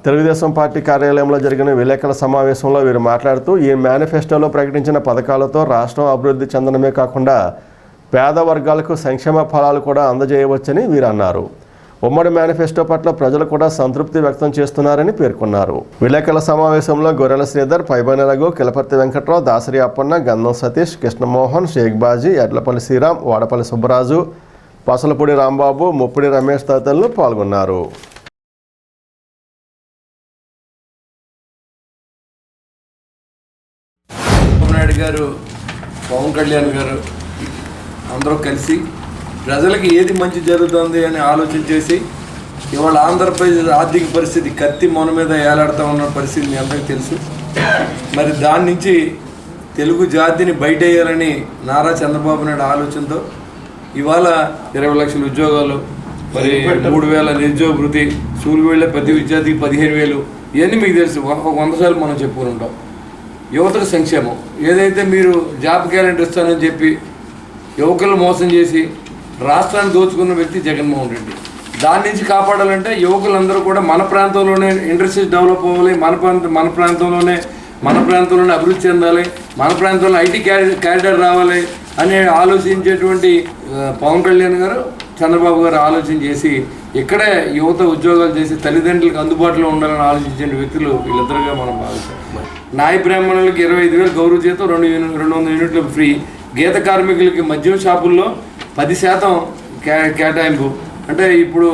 S1: తెలుగుదేశం పార్టీ కార్యాలయంలో జరిగిన విలేకరుల సమావేశంలో వీరు మాట్లాడుతూ ఈ మేనిఫెస్టోలో ప్రకటించిన పథకాలతో రాష్ట్రం అభివృద్ధి చెందడమే కాకుండా పేద వర్గాలకు సంక్షేమ ఫలాలు కూడా అందజేయవచ్చని వీరు అన్నారు. ఉమ్మడి మేనిఫెస్టో పట్ల ప్రజలు కూడా సంతృప్తి వ్యక్తం చేస్తున్నారని పేర్కొన్నారు. విలేకరుల సమావేశంలో గొర్రెల శ్రీధర్, పైబైన రఘు, కిలపర్తి వెంకట్రావు, దాసరి అప్పన్న, గంధం సతీష్, కృష్ణమోహన్, షేక్ బాజీ, ఎడ్లపల్లి శ్రీరామ్, వాడపల్లి సుబ్బరాజు, పసలపూడి రాంబాబు, ముప్పిడి రమేష్ తదితరులు పాల్గొన్నారు.
S16: నాయుడు గారు, పవన్ కళ్యాణ్ గారు అందరూ కలిసి ప్రజలకు ఏది మంచి జరుగుతుంది అని ఆలోచన చేసి ఇవాళ ఆంధ్రప్రదేశ్ ఆర్థిక పరిస్థితి కత్తి మొన మీద ఏలాడుతూ ఉన్న పరిస్థితి మీ అందరికీ తెలుసు. మరి దాని నుంచి తెలుగు జాతిని బయటేయాలని నారా చంద్రబాబు నాయుడు ఆలోచనతో ఇవాళ 20 లక్షల ఉద్యోగాలు, మరి 3,000 నిరుద్యోగ వృత్తి, స్కూల్కి వెళ్ళే ప్రతి విద్యార్థికి 15,000, ఇవన్నీ మీకు తెలుసు. 100 సార్లు మనం చెప్పుకుని ఉంటాం. యువతకు సంక్షేమం, ఏదైతే మీరు జాబ్ క్యాలెండర్ ఇస్తానని చెప్పి యువకులను మోసం చేసి రాష్ట్రాన్ని దోచుకున్న వ్యక్తి జగన్మోహన్ రెడ్డి. దాని నుంచి కాపాడాలంటే యువకులందరూ కూడా మన ప్రాంతంలోనే ఇండస్ట్రీస్ డెవలప్ అవ్వాలి, మన ప్రాంతంలోనే అభివృద్ధి చెందాలి, మన ప్రాంతంలో ఐటీ క్యారిడర్ రావాలి అనే ఆలోచించేటువంటి పవన్ కళ్యాణ్ గారు, చంద్రబాబు గారు ఆలోచన చేసి ఇక్కడే యువత ఉద్యోగాలు చేసి తల్లిదండ్రులకు అందుబాటులో ఉండాలని ఆలోచించే వ్యక్తులు వీళ్ళిద్దరుగా మనం భావిస్తాం. నాయ బ్రాహ్మణులకి 25,000 గౌరవ జీతం, 200 యూనిట్లు ఫ్రీ, గీత కార్మికులకి మద్యం షాపుల్లో 10% కేటాయింపు. అంటే ఇప్పుడు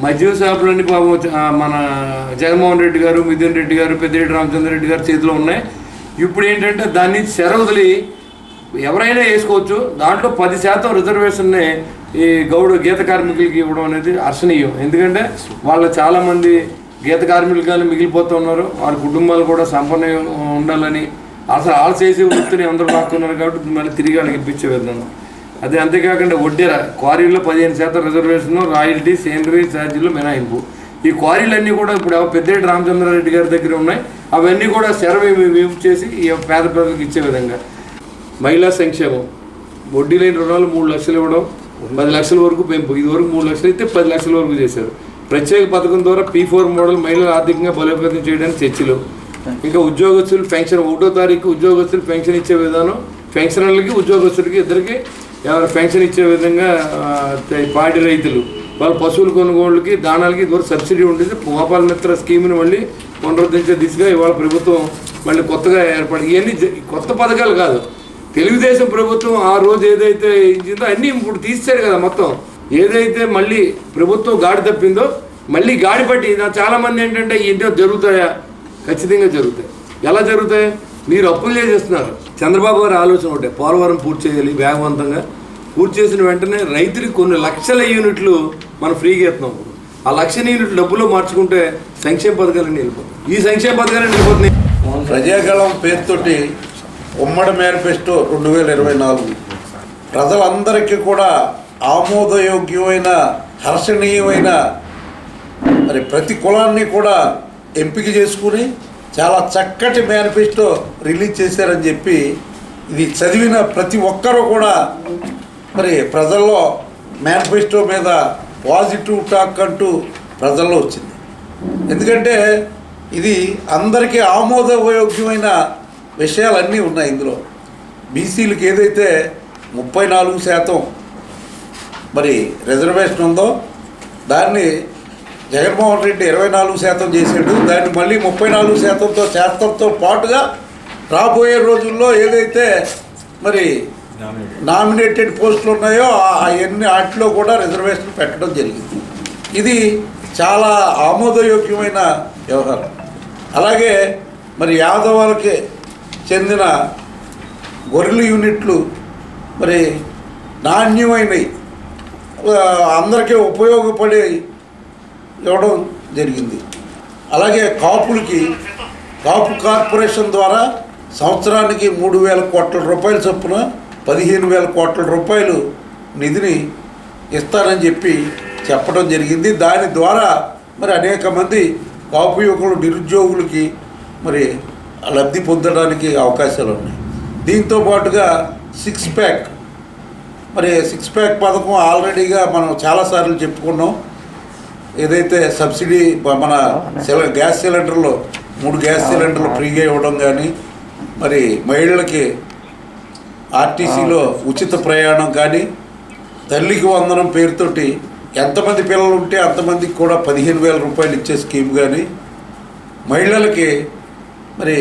S16: మద్యం షాపులన్నీ పాపం మన జగన్మోహన్ రెడ్డి గారు, మిథున్ రెడ్డి గారు, పెద్దిరెడ్డి రామచంద్రరెడ్డి గారి చేతిలో ఉన్నాయి. ఇప్పుడు ఏంటంటే దాన్ని సెరవదిలి ఎవరైనా వేసుకోవచ్చు. దాంట్లో 10% రిజర్వేషన్ని ఈ గీత కార్మికులకి ఇవ్వడం అనేది హర్షణీయం. ఎందుకంటే వాళ్ళు చాలామంది గీత కార్మికులుగానే మిగిలిపోతూ ఉన్నారు. వారి కుటుంబాలు కూడా సంపన్న ఉండాలని అసలు ఆలు చేసే వృత్తిని అందరూ రాక్కున్నారు కాబట్టి మళ్ళీ తిరిగి వాళ్ళకి ఇప్పించే విధానం అదే. అంతేకాకుండా వడ్డెర క్వారీల్లో 15% రిజర్వేషన్, రాయల్టీ, సేంద్రీయ ఛార్జీలు మినహాయింపు. ఈ క్వారీలన్నీ కూడా ఇప్పుడు పెద్దిరెడ్డి రామచంద్రారెడ్డి గారి దగ్గర ఉన్నాయి. అవన్నీ కూడా సెరవు చేసి ఈ పేద ప్రజలకు ఇచ్చే విధంగా. మహిళా సంక్షేమం, వడ్డీ లేని రుణాలు 3 లక్షలు ఇవ్వడం, 10 లక్షల వరకు పెంపు. ఇదివరకు 3 లక్షలు అయితే 10 లక్షల వరకు చేశారు. ప్రత్యేక పథకం ద్వారా P4 మోడల్ మహిళలు ఆర్థికంగా బలోపేతం చేయడానికి చర్చలు. ఇంకా ఉద్యోగస్తులు పెన్షన్ 1వ తారీఖు ఉద్యోగస్తులు పెన్షన్ ఇచ్చే విధానం, పెన్షనర్లకి ఉద్యోగస్తులకి ఇద్దరికి ఎవరు పెన్షన్ ఇచ్చే విధంగా. పాడి రైతులు వాళ్ళ పశువుల కొనుగోళ్ళకి దానాలకి ఇదివరకు సబ్సిడీ ఉండేది. గోపాల మిత్ర స్కీమ్ని మళ్ళీ పునరుద్ధరించే దిశగా ఇవాళ ప్రభుత్వం మళ్ళీ కొత్తగా ఏర్పడి, ఇవన్నీ కొత్త పథకాలు కాదు. తెలుగుదేశం ప్రభుత్వం ఆ రోజు ఏదైతే ఇచ్చిందో అన్నీ ఇప్పుడు తీసేశారు కదా. మొత్తం ఏదైతే మళ్ళీ ప్రభుత్వం గాడి తప్పిందో మళ్ళీ గాడి పట్టి చాలామంది ఏంటంటే ఏంటో జరుగుతాయా? ఖచ్చితంగా జరుగుతాయి. ఎలా జరుగుతాయి? మీరు అప్పులు చేసేస్తున్నారు. చంద్రబాబు గారి ఆలోచన ఒకటే, పోలవరం పూర్తి చేయాలి వేగవంతంగా. పూర్తి చేసిన వెంటనే రైతులకు కొన్ని లక్షల యూనిట్లు మనం ఫ్రీగా ఇస్తున్నాం. ఆ 1,00,000 యూనిట్లు డబ్బులో మార్చుకుంటే సంక్షేమ పథకాలన్నీ వెళ్ళిపోతాయి. ఈ సంక్షేమ పథకాలన్నీ వెళ్ళిపోతున్నాయి.
S15: ప్రజాగళం పేరుతోటి ఉమ్మడి మేనిఫెస్టో 2024 ప్రజలందరికీ కూడా ఆమోదయోగ్యమైన, హర్షణీయమైన, మరి ప్రతి కులాన్ని కూడా ఎంపిక చేసుకుని చాలా చక్కటి మేనిఫెస్టో రిలీజ్ చేశారని చెప్పి ఇది చదివిన ప్రతి ఒక్కరూ కూడా మరి ప్రజల్లో మేనిఫెస్టో మీద పాజిటివ్ టాక్ అంటూ ప్రజల్లో వచ్చింది. ఎందుకంటే ఇది అందరికీ ఆమోదయోగ్యమైన విషయాలన్నీ ఉన్నాయి ఇందులో. బీసీలకు ఏదైతే 34% మరి రిజర్వేషన్ ఉందో దాన్ని జగన్మోహన్ రెడ్డి 24% చేశాడు. దాన్ని మళ్ళీ 34%తో చేర్చడంతో పాటుగా రాబోయే రోజుల్లో ఏదైతే మరి నామినేటెడ్ పోస్టులు ఉన్నాయో అవన్నీ వాటిలో కూడా రిజర్వేషన్ పెట్టడం జరిగింది. ఇది చాలా ఆమోదయోగ్యమైన వ్యవహారం. అలాగే మరి యాదవాలకి చెందిన గొర్రెల యూనిట్లు మరి నాణ్యమైనవి అందరికీ ఉపయోగపడే ఇవ్వడం జరిగింది. అలాగే కాపులకి కాపు కార్పొరేషన్ ద్వారా సంవత్సరానికి 3,000 కోట్ల రూపాయల చొప్పున 15,000 కోట్ల రూపాయలు నిధిని ఇస్తానని చెప్పి చెప్పడం జరిగింది. దాని ద్వారా మరి అనేక మంది కాపు యువకులు, నిరుద్యోగులకి మరి లబ్ధి పొందడానికి అవకాశాలు ఉన్నాయి. దీంతో పాటుగా 6 ప్యాక్ మరి 6 ప్యాక్ పథకం ఆల్రెడీగా మనం చాలాసార్లు చెప్పుకున్నాం. ఏదైతే సబ్సిడీ మన గ్యాస్ సిలిండర్లో 3 గ్యాస్ సిలిండర్లు ఫ్రీగా ఇవ్వడం కానీ, మరి మహిళలకి ఆర్టీసీలో ఉచిత ప్రయాణం కానీ, తల్లికి వందనం పేరుతోటి ఎంతమంది పిల్లలు ఉంటే అంతమందికి కూడా 15,000 రూపాయలు ఇచ్చే స్కీమ్ కానీ, మహిళలకి మరి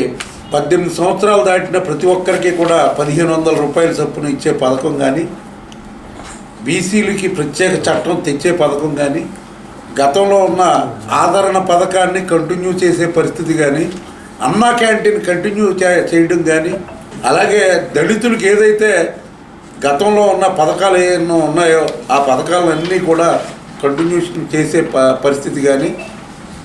S15: 18 సంవత్సరాలు దాటిన ప్రతి ఒక్కరికి కూడా 1,500 రూపాయల చొప్పున ఇచ్చే పథకం కానీ, బీసీలకి ప్రత్యేక చట్టం తెచ్చే పథకం కానీ, గతంలో ఉన్న ఆదరణ పథకాన్ని కంటిన్యూ చేసే పరిస్థితి కానీ, అన్నా క్యాంటీన్ కంటిన్యూ చేయడం కానీ, అలాగే దళితులకు ఏదైతే గతంలో ఉన్న పథకాలు ఏమో ఉన్నాయో ఆ పథకాలన్నీ కూడా కంటిన్యూషన్ చేసే పరిస్థితి కానీ,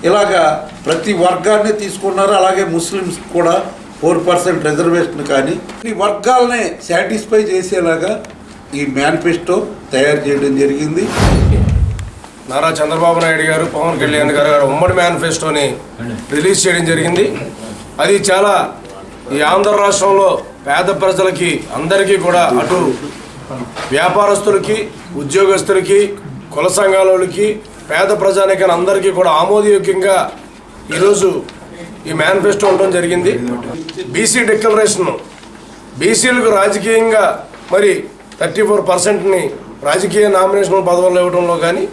S15: ఇలాగా ప్రతి వర్గాన్ని తీసుకున్నారు. అలాగే ముస్లిమ్స్ కూడా 4% రిజర్వేషన్ కానీ, ఈ వర్గాలని సాటిస్ఫై చేసేలాగా ఈ మేనిఫెస్టో తయారు చేయడం జరిగింది.
S19: నారా చంద్రబాబు నాయుడు గారు, పవన్ కళ్యాణ్ గారు ఉమ్మడి మేనిఫెస్టోని రిలీజ్ చేయడం జరిగింది. అది చాలా ఈ ఆంధ్ర రాష్ట్రంలో పేద ప్రజలకి అందరికీ కూడా, అటు వ్యాపారస్తులకి, ఉద్యోగస్తులకి, కుల సంఘాలకి, పేద ప్రజానికాన్ని అందరికీ కూడా ఆమోదయోగ్యంగా ఈరోజు ఈ మేనిఫెస్టో ఉండడం జరిగింది. బీసీ డిక్లరేషన్ బీసీలకు రాజకీయంగా మరి 34%ని రాజకీయ నామినేషన్ పదవుల్లో ఇవ్వడంలో కానీ,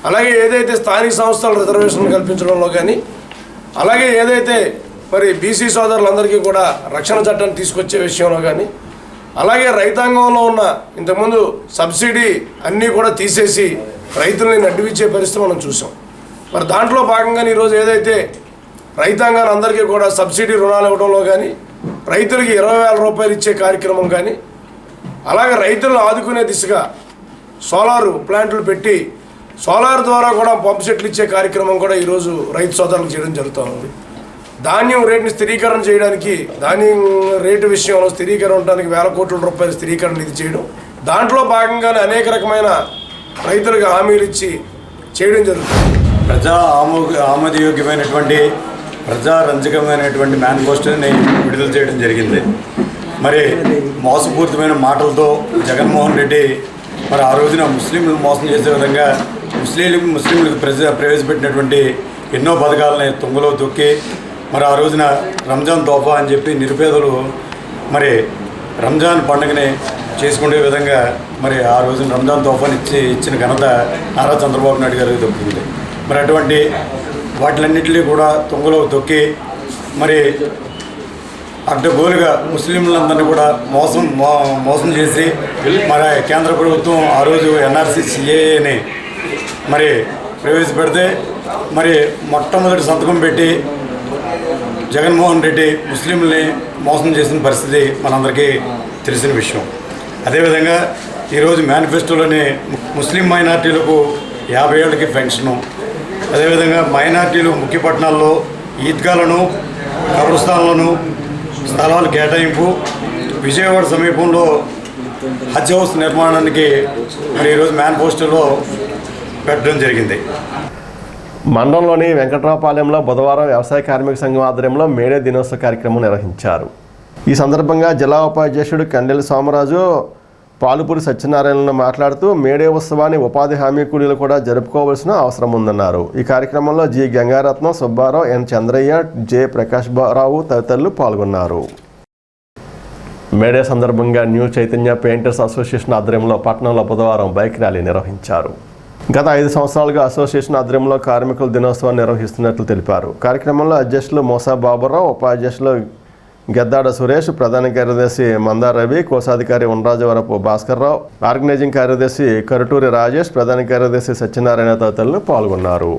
S19: అలాగే ఏదైతే స్థానిక సంస్థల రిజర్వేషన్ కల్పించడంలో కానీ, అలాగే ఏదైతే మరి బీసీ సోదరులందరికీ కూడా రక్షణ చట్టాన్ని తీసుకొచ్చే విషయంలో కానీ, అలాగే రైతాంగంలో ఉన్న ఇంతకుముందు సబ్సిడీ అన్నీ కూడా తీసేసి రైతుల్ని నడ్డివిచ్చే పరిస్థితి మనం చూసాం. మరి దాంట్లో భాగంగానే ఈరోజు ఏదైతే రైతాంగాన్ని అందరికీ కూడా సబ్సిడీ రుణాలు ఇవ్వడంలో కానీ, రైతులకి 20,000 రూపాయలు ఇచ్చే కార్యక్రమం కానీ, అలాగే రైతులను ఆదుకునే దిశగా సోలార్ ప్లాంట్లు పెట్టి సోలార్ ద్వారా కూడా పంప్ సెట్లు ఇచ్చే కార్యక్రమం కూడా ఈరోజు రైతు సోదరులకు చేయడం జరుగుతూ ఉంది. ధాన్యం రేటుని స్థిరీకరణ చేయడానికి, ధాన్యం రేటు విషయంలో స్థిరీకరణ ఉండడానికి 1,000 కోట్ల రూపాయల స్థిరీకరణ నిధి చేయడం, దాంట్లో భాగంగానే అనేక రకమైన రైతులకు హామీలు ఇచ్చి చేయడం జరుగుతుంది.
S20: ప్రజా ఆమోదయోగ్యమైనటువంటి ప్రజారంజకమైనటువంటి మేనిఫెస్టోని విడుదల చేయడం జరిగింది. మరి మోసపూరితమైన మాటలతో జగన్మోహన్ రెడ్డి మరి ఆ రోజున ముస్లింలను మోసం చేసే విధంగా ముస్లింలకు ప్రవేశపెట్టినటువంటి ఎన్నో పథకాలని తుంగలో తొక్కి మరి ఆ రోజున రంజాన్ తోఫా అని చెప్పి నిరుపేదలు మరి రంజాన్ పండుగని చేసుకునే విధంగా మరి ఆ రోజున రంజాన్ తోఫాని ఇచ్చిన ఘనత నారా చంద్రబాబు నాయుడు గారికి దొరుకుతుంది. మరి అటువంటి వాటిలన్నింటినీ కూడా తుంగలో తొక్కి మరి అడ్డగోలుగా ముస్లింలందరినీ కూడా మోసం చేసి మరి కేంద్ర ప్రభుత్వం ఆ రోజు ఎన్ఆర్సీ సిఏఏని మరి ప్రవేశపెడితే మరి మొట్టమొదటి సంతకం పెట్టి జగన్మోహన్ రెడ్డి ముస్లింలని మోసం చేసిన పరిస్థితి మనందరికీ తెలిసిన విషయం. అదేవిధంగా ఈరోజు మేనిఫెస్టోలోని ముస్లిం మైనార్టీలకు 50 ఏళ్ళకి పెన్షను, అదేవిధంగా మైనార్టీలు ముఖ్య పట్టణాల్లో ఈద్గాలను కబ్రస్థాన్లను స్థలాలు కేటాయింపు, విజయవాడ సమీపంలో హజ్ హౌస్ నిర్మాణానికి మరి ఈరోజు మేనిఫెస్టోలో పెట్టడం జరిగింది.
S1: మండలంలోని వెంకట్రావుపాలెంలో బుధవారం వ్యవసాయ కార్మిక సంఘం ఆధ్వర్యంలో మేడే దినోత్సవ కార్యక్రమం నిర్వహించారు. ఈ సందర్భంగా జిల్లా ఉపాధ్యక్షుడు కండెల సోమరాజు పాలుపూరి సత్యనారాయణను మాట్లాడుతూ మేడే ఉత్సవాన్ని ఉపాధి హామీ కూలీలు కూడా జరుపుకోవాల్సిన అవసరం ఉందన్నారు. ఈ కార్యక్రమంలో జి గంగారత్నం, సుబ్బారావు, ఎన్ చంద్రయ్య, జె ప్రకాష్ రావు తదితరులు పాల్గొన్నారు. మేడే సందర్భంగా న్యూ చైతన్య పెయింటర్స్ అసోసియేషన్ ఆధ్వర్యంలో పట్టణంలో బుధవారం బైక్ ర్యాలీ నిర్వహించారు. గత 5 సంవత్సరాలుగా అసోసియేషన్ ఆధ్వర్యంలో కార్మికుల దినోత్సవాన్ని నిర్వహిస్తున్నట్లు తెలిపారు. కార్యక్రమంలో అధ్యక్షులు మోసా బాబురావు, ఉపాధ్యక్షులు గెద్దాడ సురేష్, ప్రధాన కార్యదర్శి మందార్ రవి, కోశాధికారి ఉండ్రాజవరపు భాస్కర్రావు, ఆర్గనైజింగ్ కార్యదర్శి కరుటూరి రాజేష్, ప్రధాన కార్యదర్శి సత్యనారాయణ తదితరులు పాల్గొన్నారు.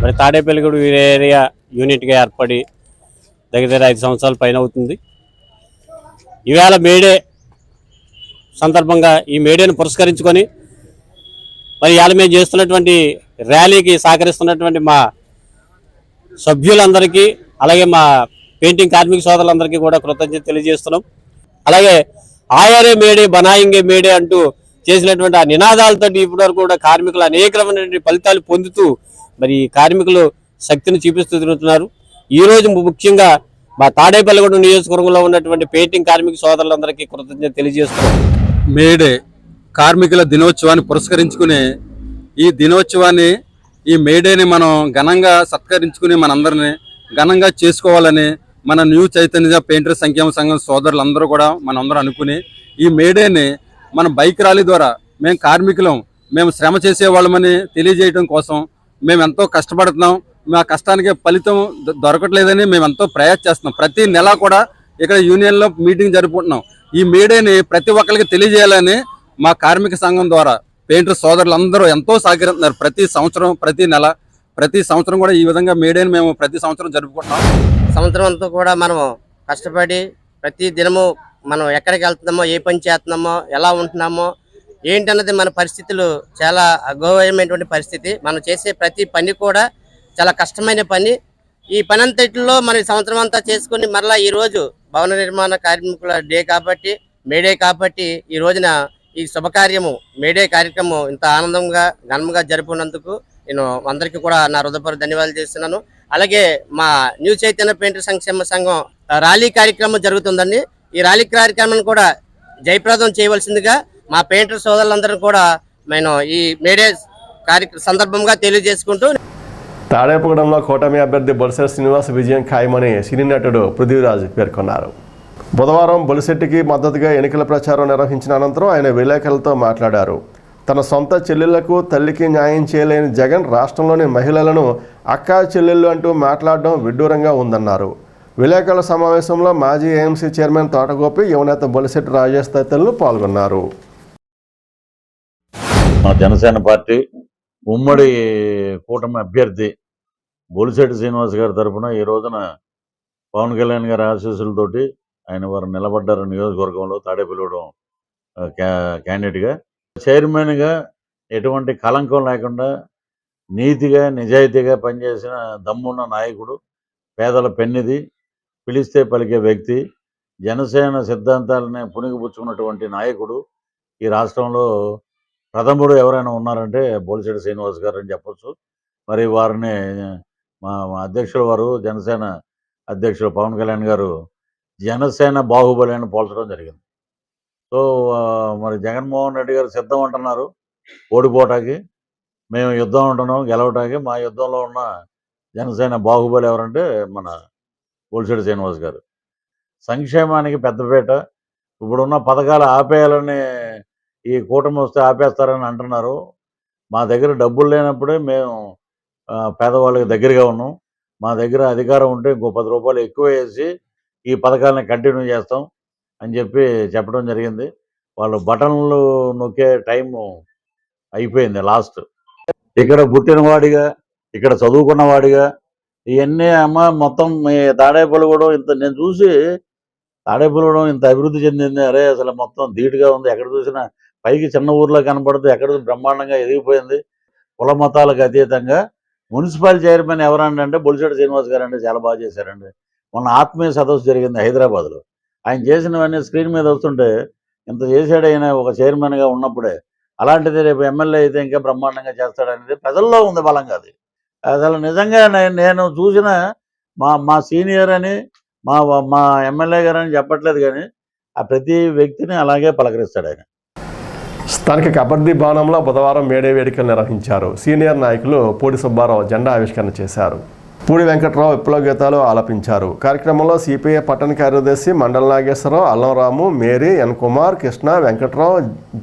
S21: మరి తాడేపల్లిగూడ ఏరియా యూనిట్గా ఏర్పడి దగ్గర 5 సంవత్సరాల పైన అవుతుంది. ఈవేళ మేడే సందర్భంగా ఈ మేడేను పురస్కరించుకొని మరి ఇవాళ మేము చేస్తున్నటువంటి ర్యాలీకి సహకరిస్తున్నటువంటి మా సభ్యులందరికీ, అలాగే మా పెయింటింగ్ కార్మిక సోదరులందరికీ కూడా కృతజ్ఞత తెలియజేస్తున్నాం. అలాగే ఆయారే మేడే బనాయింగే మేడే అంటూ చేసినటువంటి ఆ నినాదాలతో ఇప్పటివరకు కూడా కార్మికులు అనేకమైనటువంటి ఫలితాలు పొందుతూ మరి కార్మికులు శక్తిని చూపిస్తూ తిరుగుతున్నారు. ఈరోజు ముఖ్యంగా మా తాడేపల్లిగూడ నియోజకవర్గంలో ఉన్నటువంటి పెయింటింగ్ కార్మిక సోదరులందరికీ కృతజ్ఞత తెలియజేస్తున్నాం.
S22: మేడే కార్మికుల దినోత్సవాన్ని పురస్కరించుకునే ఈ దినోత్సవాన్ని, ఈ మేడేని మనం ఘనంగా సత్కరించుకుని మనందరినీ ఘనంగా చేసుకోవాలని మన న్యూ చైతన్య పెయింటర్ సంక్షేమ సంఘం సోదరులందరూ కూడా మనందరూ అనుకుని ఈ మేడేని మన బైక్ ర్యాలీ ద్వారా మేము కార్మికులం, మేము శ్రమ చేసేవాళ్ళమని తెలియజేయడం కోసం మేము ఎంతో కష్టపడుతున్నాం. మా కష్టానికి ఫలితం దొరకట్లేదని మేము ఎంతో ప్రయాస చేస్తున్నాం. ప్రతి నెల కూడా ఇక్కడ యూనియన్లో మీటింగ్ జరుపుకుంటున్నాం. ఈ మేడేని ప్రతి ఒక్కరికి తెలియజేయాలని మా కార్మిక సంఘం ద్వారా పెయింటర్ సోదరులందరూ ఎంతో సహకరిస్తున్నారు. ప్రతి సంవత్సరం, ప్రతి నెల, ప్రతి సంవత్సరం కూడా ఈ విధంగా మేడేని మేము ప్రతి సంవత్సరం జరుపుకుంటున్నాం.
S23: సంవత్సరం అంతా కూడా మనము కష్టపడి ప్రతి దినము మనం ఎక్కడికి వెళ్తున్నామో, ఏ పని చేస్తున్నామో, ఎలా ఉంటున్నామో ఏంటన్నది మన పరిస్థితులు చాలా అగౌరవమైనటువంటి పరిస్థితి. మనం చేసే ప్రతి పని కూడా చాలా కష్టమైన పని. ఈ పని అంతటిలో మరి సంవత్సరం అంతా చేసుకుని మరలా ఈ రోజు భవన నిర్మాణ కార్మికుల డే కాబట్టి, మేడే కాబట్టి ఈ రోజున ఈ శుభకార్యము మేడే కార్యక్రమం ఇంత ఆనందంగా ఘనంగా జరుపుకున్నందుకు నేను అందరికీ కూడా నా హృదయపూర్వక ధన్యవాదాలు చేస్తున్నాను. అలాగే మా న్యూ చైతన్య పెయింటర్ సంక్షేమ సంఘం ర్యాలీ కార్యక్రమం జరుగుతుందండి. ఈ ర్యాలీ కార్యక్రమాన్ని కూడా జయప్రదం చేయవలసిందిగా మా పెయింటర్ సోదరులందరూ కూడా నేను ఈ మేడే సందర్భంగా తెలియజేసుకుంటూ,
S1: తాడేపగూడెంలో కూటమి అభ్యర్థి బొలిశెట్టి శ్రీనివాస్ విజయం ఖాయమని సినీ నటుడు పృథ్వీరాజ్ పేర్కొన్నారు. బుధవారం బొలిశెట్టికి మద్దతుగా ఎన్నికల ప్రచారం నిర్వహించిన అనంతరం ఆయన విలేకరులతో మాట్లాడారు. తన సొంత చెల్లెళ్లకు తల్లికి న్యాయం చేయలేని జగన్ రాష్ట్రంలోని మహిళలను అక్కా చెల్లెళ్ళు అంటూ మాట్లాడడం విడ్డూరంగా ఉందన్నారు. విలేకరుల సమావేశంలో మాజీ ఏఎంసీ చైర్మన్ తోటగోపి, యువనేత బొలిశెట్టి రాజేష్ తదితరులు పాల్గొన్నారు.
S2: మా జనసేన పార్టీ ఉమ్మడి కూటమి అభ్యర్థి బొలిశెట్టి శ్రీనివాస్ గారి తరఫున ఈ రోజున పవన్ కళ్యాణ్ గారి ఆశీస్సులతోటి ఆయన వారు నిలబడ్డారు. నియోజకవర్గంలో తాడేపల్లిగూడెం క్యాండిడేట్గా, చైర్మన్గా ఎటువంటి కలంకం లేకుండా నీతిగా నిజాయితీగా పనిచేసిన దమ్మున్న నాయకుడు, పేదల పెన్నిది, పిలిస్తే పలికే వ్యక్తి, జనసేన సిద్ధాంతాలని పుణిగిపుచ్చుకున్నటువంటి నాయకుడు ఈ రాష్ట్రంలో ప్రథముడు ఎవరైనా ఉన్నారంటే బొలిశెట్టి శ్రీనివాస్ గారు అని చెప్పొచ్చు. మరి వారిని మా అధ్యక్షుల వారు, జనసేన అధ్యక్షులు పవన్ కళ్యాణ్ గారు జనసేన బాహుబలి అని పోల్చడం జరిగింది. సో మరి జగన్మోహన్ రెడ్డి గారు సిద్ధం అంటున్నారు ఓడిపోవటానికి, మేము యుద్ధం అంటున్నాం గెలవటానికి. మా యుద్ధంలో ఉన్న జనసేన బాహుబలి ఎవరంటే మన బొలిశెట్టి శ్రీనివాస్ గారు. సంక్షేమానికి పెద్దపేట, ఇప్పుడున్న పథకాలు ఆపేయాలని ఈ కూటమి వస్తే ఆపేస్తారని అంటున్నారు. మా దగ్గర డబ్బులు లేనప్పుడే మేము పేదవాళ్ళకి దగ్గరగా ఉన్నాం. మా దగ్గర అధికారం ఉంటే ఇంకో 10 రూపాయలు ఎక్కువ వేసి ఈ పథకాలని కంటిన్యూ చేస్తాం అని చెప్పడం జరిగింది. వాళ్ళు బటన్లు నొక్కే టైము అయిపోయింది లాస్ట్. ఇక్కడ పుట్టినవాడిగా, ఇక్కడ చదువుకున్నవాడిగా ఇవన్నీ మొత్తం తాడేపల్లిగూడెం ఇంత నేను చూసి తాడేపల్లిగూడెం ఇంత అభివృద్ధి చెందింది, అరే అసలు మొత్తం ధీటుగా ఉంది, ఎక్కడ చూసినా పైకి చిన్న ఊర్లో కనపడుతూ ఎక్కడ బ్రహ్మాండంగా ఎదిగిపోయింది. కుల మతాలకు అతీతంగా మున్సిపల్ చైర్మన్ ఎవరంటే బొలిశెట్టి శ్రీనివాస్ గారు అంటే చాలా బాగా చేశారండి. మొన్న ఆత్మీయ సదస్సు జరిగింది హైదరాబాద్లో. ఆయన చేసినవన్నీ స్క్రీన్ మీద వస్తుంటే ఇంత చేశాడు ఆయన ఒక చైర్మన్గా ఉన్నప్పుడే. అలాంటిది రేపు ఎమ్మెల్యే అయితే ఇంకా బ్రహ్మాండంగా చేస్తాడనేది ప్రజల్లో ఉంది బలంగా. అది అసలు నిజంగా నేను చూసిన మా సీనియర్ అని మా ఎమ్మెల్యే గారు అని చెప్పట్లేదు, కానీ ఆ ప్రతి వ్యక్తిని అలాగే పలకరిస్తాడు ఆయన.
S1: స్థానిక కబడ్డీ భవనంలో బుధవారం మేడే వేడుకలు నిర్వహించారు. సీనియర్ నాయకులు పూడి సుబ్బారావు జెండా ఆవిష్కరణ చేశారు. పూడి వెంకట్రావు విప్లవ గీతాలు ఆలపించారు. కార్యక్రమంలో సిపిఐ పట్టణ కార్యదర్శి మండల నాగేశ్వరరావు, అల్లంరాము, మేరీ, ఎన్ కుమార్, కృష్ణ, వెంకట్రావు,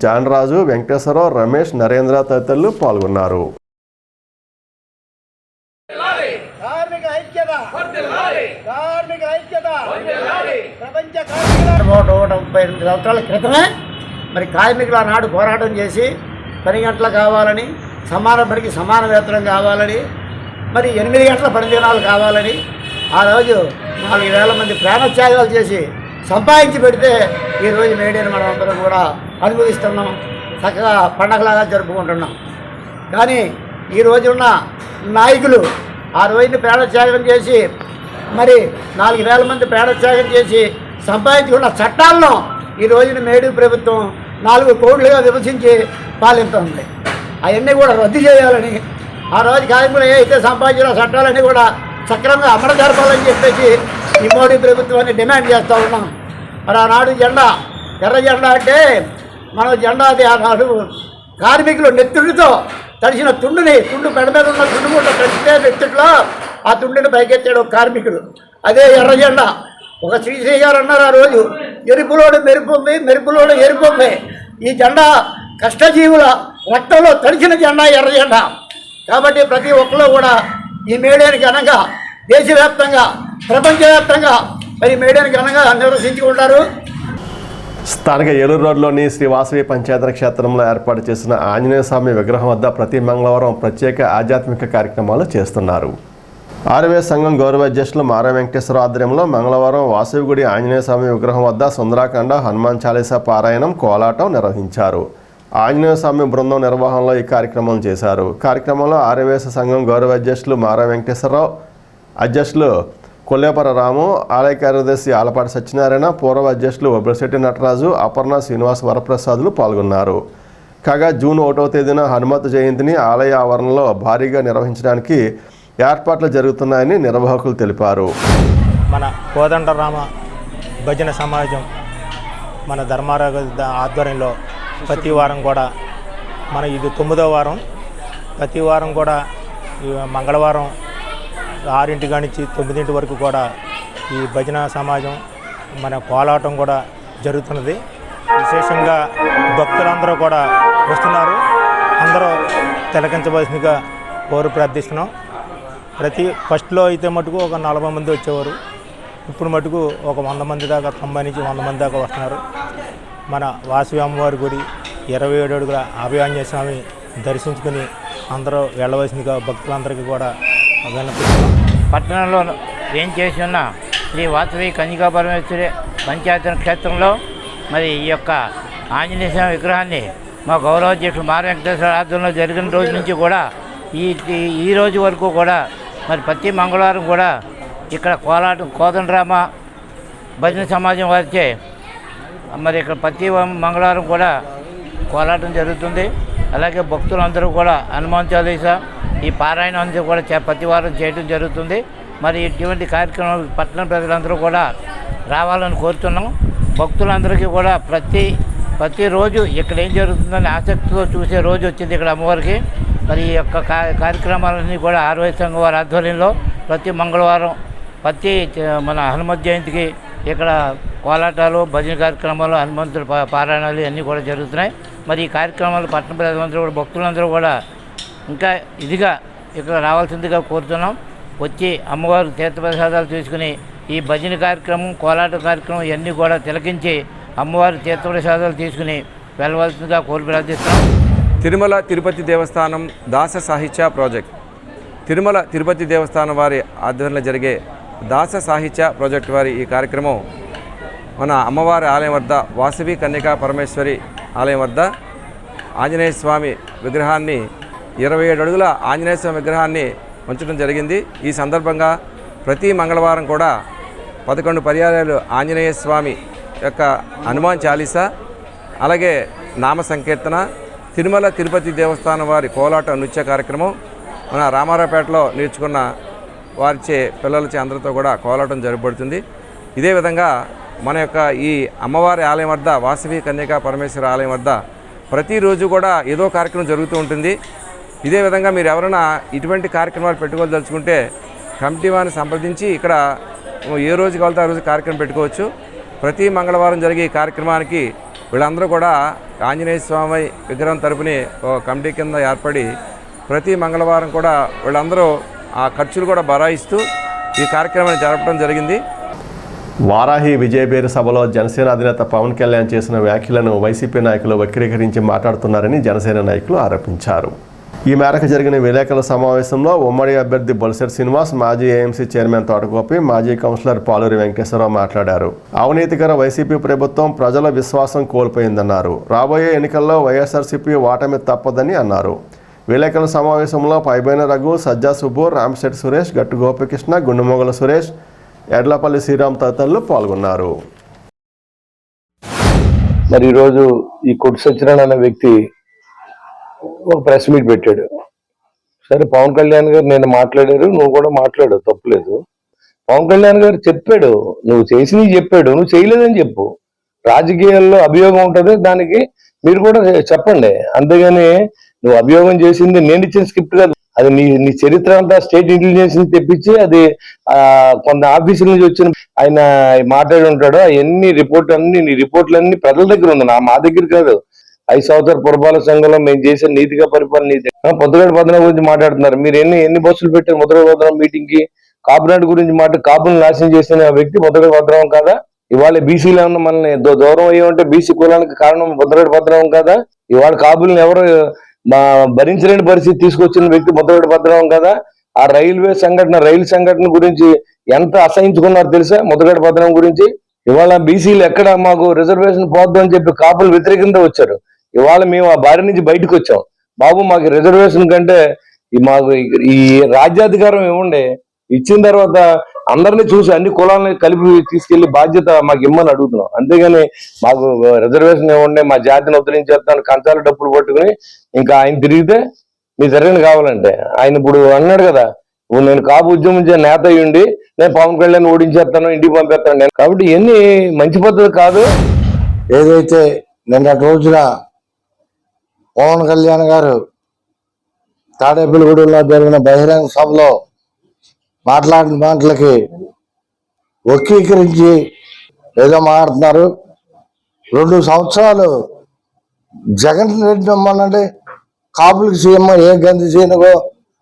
S1: జాన్రాజు, వెంకటేశ్వరరావు, రమేష్, నరేంద్ర తదితరులు పాల్గొన్నారు.
S18: 138 సంవత్సరాల క్రితమే మరి కార్మికులు ఆనాడు పోరాటం చేసి 10 గంటలు కావాలని, సమాన పనికి సమాన వేతనం కావాలని, మరి 8 గంటల పని దినాలు కావాలని ఆ రోజు 4,000 మంది ప్రాణత్యాగాలు చేసి సంపాదించి పెడితే ఈరోజు మేడేని మనం అందరం కూడా అనుభవిస్తున్నాం, చక్కగా పండగలాగా జరుపుకుంటున్నాం. కానీ ఈ రోజున్న నాయకులు ఆ రోజుని ప్రాణత్యాగం చేసి మరి 4,000 మంది ప్రాణత్యాగం చేసి సంపాదించుకున్న చట్టాలను ఈ రోజున మేడే ప్రభుత్వం 4 కోట్లుగా విభజించి పాలిస్తుంది. అవన్నీ కూడా రద్దు చేయాలని, ఆ రోజు కార్మికులు ఏదైతే సంపాదించిన చట్టాలన్నీ కూడా సక్రమంగా అమలు జరపాలని చెప్పేసి ఈ మోడీ ప్రభుత్వాన్ని డిమాండ్ చేస్తూ ఉన్నాం. మరి ఆనాడు జెండా ఎర్ర జెండా అంటే మన జెండా అది ఆనాడు కార్మికులు నెత్తుడితో తడిసిన తుండు పెడ మీద ఉన్న తుండు కూడా తడిస్తే నెత్తుట్లో ఆ తుండుని పైకెత్తాడు కార్మికుడు, అదే ఎర్ర జెండా. ఒక శ్రీశ్రీ గారు అన్నారు ఆ రోజు, ఎరుపులోడు మెరుపు ఉంది, మెరుపులోడు ఎరుపు ఉంది. ఈ జెండా కష్టజీవుల రక్తంలో తడిచిన జెండా ఎర్ర జెండా. కాబట్టి ప్రతి ఒక్కరు కూడా ఈ మేడేని ఘనంగా దేశవ్యాప్తంగా ప్రపంచవ్యాప్తంగా మరి మేడేని ఘనంగా నిర్వహించుకుంటారు.
S1: స్థానిక ఏలూరు రోడ్లోని శ్రీ వాసవి పంచాయతీ క్షేత్రంలో ఏర్పాటు చేసిన ఆంజనేయ స్వామి విగ్రహం వద్ద ప్రతి మంగళవారం ప్రత్యేక ఆధ్యాత్మిక కార్యక్రమాలు చేస్తున్నారు. ఆర్వే సంఘం గౌరవ అధ్యక్షులు మారా వెంకటేశ్వర ఆధ్వర్యంలో మంగళవారం వాసవిగుడి ఆంజనేయ స్వామి విగ్రహం వద్ద సుందరాకాండ, హనుమాన్ చాలీసా పారాయణం, కోలాటం నిర్వహించారు. ఆంజనేయ స్వామి బృందం నిర్వహణలో ఈ కార్యక్రమం చేశారు. కార్యక్రమంలో ఆర్యవేశ సంఘం గౌరవ అధ్యక్షులు మారా వెంకటేశ్వరరావు, అధ్యక్షులు కొల్లేపర రాము, ఆలయ కార్యదర్శి ఆలపాటి సత్యనారాయణ, పూర్వ అధ్యక్షులు ఒబ్రశెట్టి నటరాజు, అపర్ణ, శ్రీనివాస్ వరప్రసాదులు పాల్గొన్నారు. కాగా జూన్ 1వ తేదీన హనుమత్ జయంతిని ఆలయ ఆవరణలో భారీగా నిర్వహించడానికి ఏర్పాట్లు జరుగుతున్నాయని నిర్వాహకులు తెలిపారు.
S3: మన కోదండరామ భజన సమాజం మన ధర్మారావు ఆధ్వర్యంలో ప్రతి వారం కూడా ఇది 9వ వారం. ప్రతి వారం కూడా మంగళవారం 6 నుంచి 9 వరకు కూడా ఈ భజన సమాజం మన కోలాటం కూడా జరుగుతున్నది. విశేషంగా భక్తులందరూ కూడా వస్తున్నారు. అందరూ తిలకించవలసిందిగా కోరి ప్రార్థిస్తున్నాం. ఫస్ట్లో అయితే మటుకు ఒక 40 మంది వచ్చేవారు. ఇప్పుడు మటుకు ఒక 100 మంది దాకా, 90 నుంచి 100 మంది దాకా వస్తున్నారు. మన వాసవి అమ్మవారి గుడి 27 అడుగుల అభయాంజనేయ స్వామి దర్శించుకుని అందరూ వెళ్ళవలసిందిగా భక్తులందరికీ కూడా విన్నపిస్తున్నాం.
S4: పట్టణంలో ఏం చేసి ఉన్న శ్రీ వాసవి కన్యకా పరమేశ్వరి పంచాయతన క్షేత్రంలో మరి ఈ యొక్క ఆంజనేయ స్వామి విగ్రహాన్ని మా గౌరవాధ్యక్షులు మార వెంకటేశ్వర ఆధ్వర్యంలో జరిగిన రోజు నుంచి కూడా ఈ రోజు వరకు కూడా మరి ప్రతి మంగళవారం కూడా ఇక్కడ కోదండరామ భజన సమాజం వారిచే మరి ఇక్కడ ప్రతి మంగళవారం కూడా కోలాటం జరుగుతుంది. అలాగే భక్తులందరూ కూడా హనుమాన్ చాలీసా ఈ పారాయణం అంతా కూడా ప్రతి వారం చేయడం జరుగుతుంది. మరి ఇటువంటి కార్యక్రమం పట్టణ ప్రజలందరూ కూడా రావాలని కోరుతున్నాం. భక్తులందరికీ కూడా ప్రతిరోజు ఇక్కడ ఏం జరుగుతుందని ఆసక్తితో చూసే రోజు వచ్చింది ఇక్కడ అమ్మవారికి. మరి ఈ యొక్క కార్యక్రమాలన్నీ కూడా ఆర్వై సంఘం వారి ఆధ్వర్యంలో ప్రతి మంగళవారం మన హనుమత్ జయంతికి ఇక్కడ కోలాటాలు, భజన కార్యక్రమాలు, హనుమంతుల పారాయణాలు అన్నీ కూడా జరుగుతున్నాయి. మరి ఈ కార్యక్రమాలు పట్టణ ప్రజలందరూ కూడా భక్తులందరూ కూడా ఇంకా ఇదిగా ఇక్కడ రావాల్సిందిగా కోరుతున్నాం. వచ్చి అమ్మవారు తీర్థప్రసాదాలు తీసుకుని ఈ భజన కార్యక్రమం, కోలాట కార్యక్రమం ఇవన్నీ కూడా తిలకించి అమ్మవారి తీర్థప్రసాదాలు తీసుకుని వెళ్ళవలసిందిగా కోరి ప్రార్థిస్తున్నాం.
S7: తిరుమల తిరుపతి దేవస్థానం దాస సాహిత్య ప్రాజెక్ట్, తిరుమల తిరుపతి దేవస్థానం వారి ఆధ్వర్యంలో జరిగే దాస సాహిత్య ప్రాజెక్ట్ వారి ఈ కార్యక్రమం మన అమ్మవారి ఆలయం వద్ద వాసవి కన్యకా పరమేశ్వరి ఆలయం వద్ద ఆంజనేయ స్వామి విగ్రహాన్ని 27 అడుగుల ఆంజనేయ స్వామి విగ్రహాన్ని ఉంచడం జరిగింది. ఈ సందర్భంగా ప్రతి మంగళవారం కూడా 11 పర్యాయాలు ఆంజనేయ స్వామి యొక్క హనుమాన్ చాలీసా, అలాగే నామ సంకీర్తన, తిరుమల తిరుపతి దేవస్థానం వారి కోలాట నృత్య కార్యక్రమం మన రామారావుపేటలో నేర్చుకున్న వారిచే పిల్లలచే అందరితో కూడా కోలాటం జరపబడుతుంది. ఇదే విధంగా మన యొక్క ఈ అమ్మవారి ఆలయం వద్ద వాసవి కన్యకా పరమేశ్వర ఆలయం వద్ద ప్రతిరోజు కూడా ఏదో కార్యక్రమం జరుగుతూ ఉంటుంది. ఇదే విధంగా మీరు ఎవరైనా ఇటువంటి కార్యక్రమాలు పెట్టుకోదలుచుకుంటే కమిటీ వారిని సంప్రదించి ఇక్కడ ఏ రోజుకి వెళ్తే ఆ రోజు కార్యక్రమం పెట్టుకోవచ్చు. ప్రతి మంగళవారం జరిగే ఈ కార్యక్రమానికి వీళ్ళందరూ కూడా ఆంజనేయ స్వామి విగ్రహం తరపుని కమిటీ కింద ఏర్పడి ప్రతి మంగళవారం కూడా వీళ్ళందరూ ఆ ఖర్చులు కూడా బరాయిస్తూ ఈ కార్యక్రమాన్ని జరపడం జరిగింది.
S1: వారాహి విజయబేరి సభలో జనసేన అధినేత పవన్ కళ్యాణ్ చేసిన వ్యాఖ్యలను వైసీపీ నాయకులు వక్రీకరించి మాట్లాడుతున్నారని జనసేన నాయకులు ఆరోపించారు. ఈ మేరకు జరిగిన విలేకరుల సమావేశంలో ఉమ్మడి అభ్యర్థి బొలిశెట్టి శ్రీనివాస్, మాజీ ఏఎంసీ చైర్మన్ తోటగోపి, మాజీ కౌన్సిలర్ పాలూరి వెంకటేశ్వరరావు మాట్లాడారు. అవినీతికర వైసీపీ ప్రభుత్వం ప్రజల విశ్వాసం కోల్పోయిందన్నారు. రాబోయే ఎన్నికల్లో వైఎస్ఆర్సీపీ ఓటమి తప్పదని అన్నారు. విలేకరుల సమావేశంలో పైబైన రఘు, సజ్జా సుబ్బు, రామశెట్టి సురేష్, గట్టు గోపికృష్ణ, గుండుమొగల సురేష్, ఎడ్లపల్లి శ్రీరామ్ తదితరులు పాల్గొన్నారు.
S24: మరి ఈరోజు ఈ కొట్టు సత్యనారాయణ అనే వ్యక్తి ఒక ప్రెస్ మీట్ పెట్టాడు. సరే, పవన్ కళ్యాణ్ గారు నేను మాట్లాడారు, నువ్వు కూడా మాట్లాడు, తప్పులేదు. పవన్ కళ్యాణ్ గారు చెప్పాడు, నువ్వు చేసినవి చెప్పాడు, నువ్వు చేయలేదని చెప్పు. రాజకీయాల్లో అభియోగం ఉంటుంది, దానికి మీరు కూడా చెప్పండి. అంతేగాని నువ్వు అభియోగం చేసింది నేను ఇచ్చిన స్క్రిప్ట్ కాదు, అది నీ చరిత్ర అంతా స్టేట్ ఇంటెలిజెన్స్ తెప్పించి అది కొంత ఆఫీసుల నుంచి వచ్చిన ఆయన మాట్లాడి ఉంటాడు. అవన్నీ నీ రిపోర్ట్లన్నీ ప్రజల దగ్గర ఉంది, మా దగ్గర కాదు. 5 సంవత్సరాల పురపాలక సంఘంలో మేము చేసిన నీతిగా పరిపాలన నీతి. ముద్రగడ పద్మనాభం గురించి మాట్లాడుతున్నారు మీరు. ఎన్ని బస్సులు పెట్టారు ముద్రగడ పద్మనాభం మీటింగ్ కి? కాపునాడు గురించి కాపులను నాశనం చేసిన వ్యక్తి ముద్రగడ పద్మనాభం కాదా? ఇవాళ బీసీలో ఉన్న మనల్ని దూరం అయ్యామంటే బీసీ కులానికి కారణం ముద్రగడ పద్మనాభం కాదా? ఇవాళ కాపులను ఎవరు భరించలేని పరిస్థితి తీసుకొచ్చిన వ్యక్తి ముద్రగడ పద్మనాభం కదా? ఆ రైలు సంఘటన గురించి ఎంత అసహించుకున్నారో తెలుసా ముద్రగడ పద్మనాభం గురించి? ఇవాళ బీసీలు ఎక్కడ మాకు రిజర్వేషన్ పోద్దు అని చెప్పి కాపులు వ్యతిరేకంగా వచ్చారు. ఇవాళ మేము ఆ బారి నుంచి బయటకు వచ్చాం. బాబు మాకు రిజర్వేషన్ కంటే మాకు ఈ రాజ్యాధికారం ఇవ్వండి, ఇచ్చిన తర్వాత అందరినీ చూసి అన్ని కులాలని కలిపి తీసుకెళ్లి బాధ్యత మాకు ఇమ్మని అడుగుతున్నాం. అంతేగాని మాకు రిజర్వేషన్ ఇవ్వండి, మా జాతిని ఉద్ధరించేస్తాను కంచాలు డబ్బులు పట్టుకుని ఇంకా ఆయన తిరిగితే మీ జరగని కావాలంటే ఆయన ఇప్పుడు అన్నాడు కదా, నేను కాపు ఉద్యమం నేత అయ్యుండి నేను పవన్ కళ్యాణ్ ఓడించేస్తాను, ఇంటికి పంపేస్తాను నేను. కాబట్టి ఇవన్నీ మంచి పద్ధతి కాదు.
S15: ఏదైతే నిన్నటి రోజున పవన్ కళ్యాణ్ గారు తాడేపల్లిగూడెంలో జరిగిన బహిరంగ సభలో మాట్లాడిన మాటలకి వక్రీకరించి ఏదో మాట్లాడుతున్నారు. 2 సంవత్సరాలు జగన్ రెడ్డి అమ్మనండి కాపులకి సీఎం ఏ గంది సీనుగో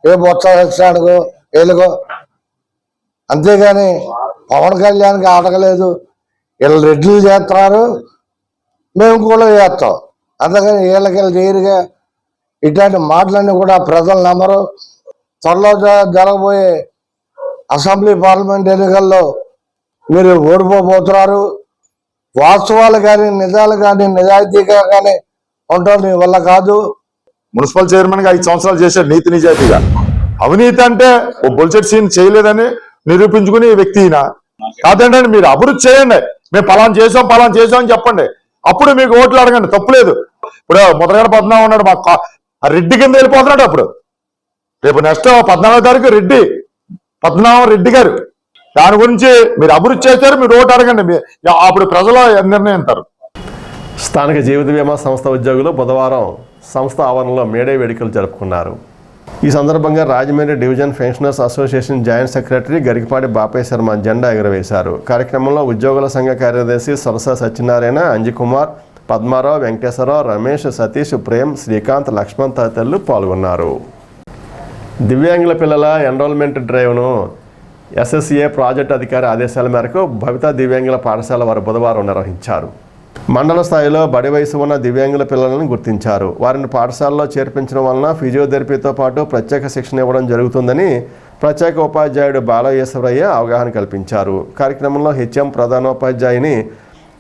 S15: ఏ బొత్స సత్యనారాయణకో ఏలుగో, అంతేగాని పవన్ కళ్యాణ్కి అడగలేదు. వీళ్ళు రెడ్లు చేస్తున్నారు, మేము కూడా చేస్తాం, అంతేగాని వీళ్ళకి నేరుగా ఇట్లాంటి మాటలన్నీ కూడా ప్రజలు నమ్మరు. త్వరలో జరగబోయే అసెంబ్లీ పార్లమెంట్ ఎన్నికల్లో మీరు ఓడిపోబోతున్నారు. వాస్తవాలు కానీ నిజాలు కానీ నిజాయితీగా కానీ ఉండటం మీ వల్ల కాదు.
S5: మున్సిపల్ చైర్మన్ గా 5 సంవత్సరాలు చేశాడు నీతి నిజాయితీగా. అవినీతి అంటే ఓ బొల్చెట్ సీన్ చేయలేదని నిరూపించుకుని వ్యక్తి ఈయన కాదంటే మీరు అభివృద్ధి చేయండి, మేము పలానా చేసాం అని చెప్పండి, అప్పుడు మీకు ఓట్లు అడగండి, తప్పులేదు. ఇప్పుడు ముద్రగడ పద్మనాభం ఉన్నాడు, మా రెడ్డి కింద వెళ్ళిపోతున్నాడు. అప్పుడు రేపు నెక్స్ట్ 14వ తారీఖు రెడ్డి పద్మనాభం రెడ్డి గారు, దాని గురించి మీరు అభివృద్ధి చేశారు, మీరు ఓటు అడగండి, అప్పుడు ప్రజలు నిర్ణయిస్తారు.
S1: స్థానిక జీవిత బీమా సంస్థ ఉద్యోగులు బుధవారం సంస్థ ఆవరణలో మేడే వేడుకలు జరుపుకున్నారు. ఈ సందర్భంగా Rajahmundry division pensioners association joint secretary Garikapati Bapayya Sharma జెండా ఎగురవేశారు. కార్యక్రమంలో ఉద్యోగుల సంఘ కార్యదర్శి సరస సత్యనారాయణ, అంజికుమార్, పద్మారావు, వెంకటేశ్వరరావు, రమేష్, సతీష్, ప్రేమ్, శ్రీకాంత్, లక్ష్మణ్ తదితరులు పాల్గొన్నారు. దివ్యాంగుల పిల్లల ఎన్రోల్మెంట్ డ్రైవ్ను ఎస్ఎస్ఏ ప్రాజెక్టు అధికారి ఆదేశాల మేరకు భవిత దివ్యాంగుల పాఠశాల వారు బుధవారం నిర్వహించారు. మండల స్థాయిలో బడి వయసు ఉన్న దివ్యాంగుల పిల్లలను గుర్తించారు. వారిని పాఠశాలలో చేర్పించడం వలన ఫిజియోథెరపీతో పాటు ప్రత్యేక శిక్షణ ఇవ్వడం జరుగుతుందని ప్రత్యేక ఉపాధ్యాయుడు బాలయేశ్వరయ్య అవగాహన కల్పించారు. కార్యక్రమంలో హెచ్ఎం ప్రధానోపాధ్యాయుని,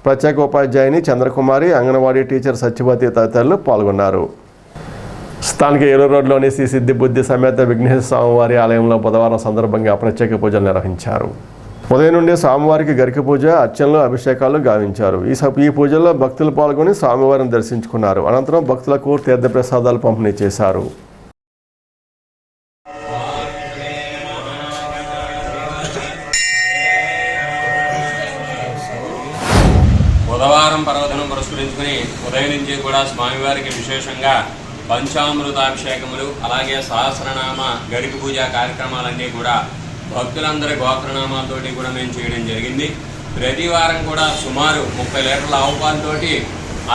S1: ప్రత్యేక ఉపాధ్యాయుని చంద్రకుమారి, అంగన్వాడీ టీచర్ సత్యవతి తదితరులు పాల్గొన్నారు. స్థానిక ఏలూరు రోడ్లోని శ్రీ సిద్ధి బుద్ధి సమేత విఘ్నేశ్వర స్వామివారి ఆలయంలో బుధవారం సందర్భంగా ప్రత్యేక పూజలు నిర్వహించారు. ఉదయం నుండి స్వామివారికి గరిక పూజ, అర్చనలు, అభిషేకాలు గావించారు. ఈ పూజల్లో భక్తులు పాల్గొని స్వామివారిని దర్శించుకున్నారు. అనంతరం భక్తులకు తీర్థప్రసాదాలు పంపిణీ చేశారు.
S21: బుధవారం పర్వదినం పురస్కరించుకుని ఉదయం నుంచి కూడా స్వామివారికి విశేషంగా పంచామృతాభిషేకములు, అలాగే సహస్రనామ గరిక పూజ కార్యక్రమాలన్నీ కూడా భక్తులందరి గోత్రనామాలతోటి కూడా మేము చేయడం జరిగింది. ప్రతి వారం కూడా సుమారు 30 లీటర్ల ఆవు పాలతోటి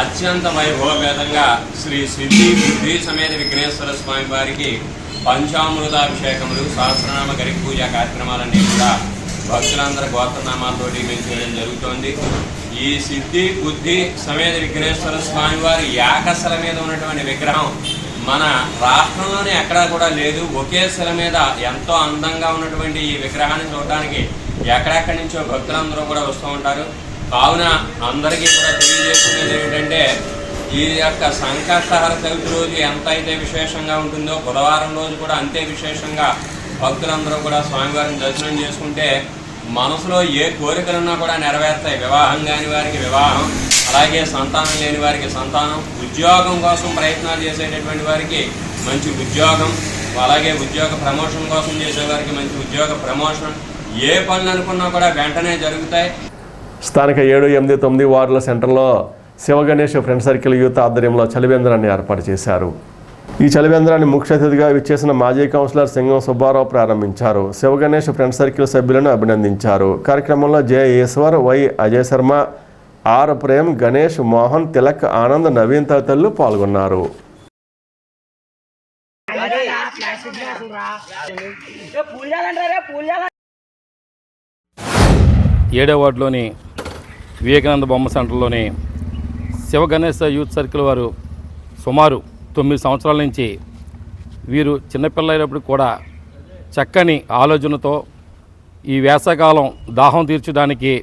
S21: అత్యంత వైభవపేతంగా శ్రీ సిద్ధి బుద్ధి సమేత విఘ్నేశ్వర స్వామి వారికి పంచామృతాభిషేకములు, సహస్రనామ గరిక పూజ కార్యక్రమాలన్నీ కూడా భక్తులందరి గోత్రనామాలతోటి మేము చేయడం జరుగుతోంది. ఈ సిద్ధి బుద్ధి సమేత విఘ్నేశ్వర స్వామి వారి ఏకశిల మీద ఉన్నటువంటి విగ్రహం మన రాష్ట్రంలోనే ఎక్కడా కూడా లేదు. ఒకే శిల మీద ఎంతో అందంగా ఉన్నటువంటి ఈ విగ్రహాన్ని చూడడానికి ఎక్కడెక్కడి నుంచో భక్తులందరూ కూడా వస్తూ ఉంటారు. కావున అందరికీ కూడా తెలియజేసుకునేది ఏంటంటే, ఈ యొక్క సంకష్టహర చవితి రోజు ఎంత అయితే విశేషంగా ఉంటుందో బుధవారం రోజు కూడా అంతే విశేషంగా భక్తులందరూ కూడా స్వామివారిని దర్శనం చేసుకుంటే మనసులో ఏ కోరికలున్నా కూడా నెరవేరుతాయి. వివాహం కాని వారికి వివాహం, అలాగే సంతానం లేని వారికి సంతానం, ఉద్యోగం కోసం ప్రయత్నాలు చేసేటటువంటి వారికి మంచి ఉద్యోగం, అలాగే ఉద్యోగ ప్రమోషన్ కోసం చేసేవారికి మంచి ఉద్యోగ ప్రమోషన్, ఏ పనులు అనుకున్నా కూడా వెంటనే జరుగుతాయి.
S1: స్థానిక 7, 8, 9 వార్డుల సెంటర్లో శివగణేష్ ఫ్రెండ్ సర్కిల్ యూత్ ఆధ్వర్యంలో చలివేంద్రాన్ని ఏర్పాటు చేశారు. ఈ చలివేంద్రాన్ని ముఖ్య అతిథిగా విచ్చేసిన మాజీ కౌన్సిలర్ సింగం సుబ్బారావు ప్రారంభించారు. శివగణేష్ ఫ్రెండ్ సర్కిల్ సభ్యులను అభినందించారు. కార్యక్రమంలో J Eshwar, Y Ajay Sharma, R Prem, Ganesh, Mohan, Tilak, Anand, Naveen తదితరులు పాల్గొన్నారు.
S6: 7వ వార్డులోని వివేకానంద బొమ్మ సెంటర్లోని శివ గణేష్ యూత్ సర్కిల్ వారు సుమారు 9 సంవత్సరాల నుంచి వీరు చిన్నపిల్లలైనప్పుడు కూడా చక్కని ఆలోచనతో ఈ వేసవకాలం దాహం తీర్చడానికి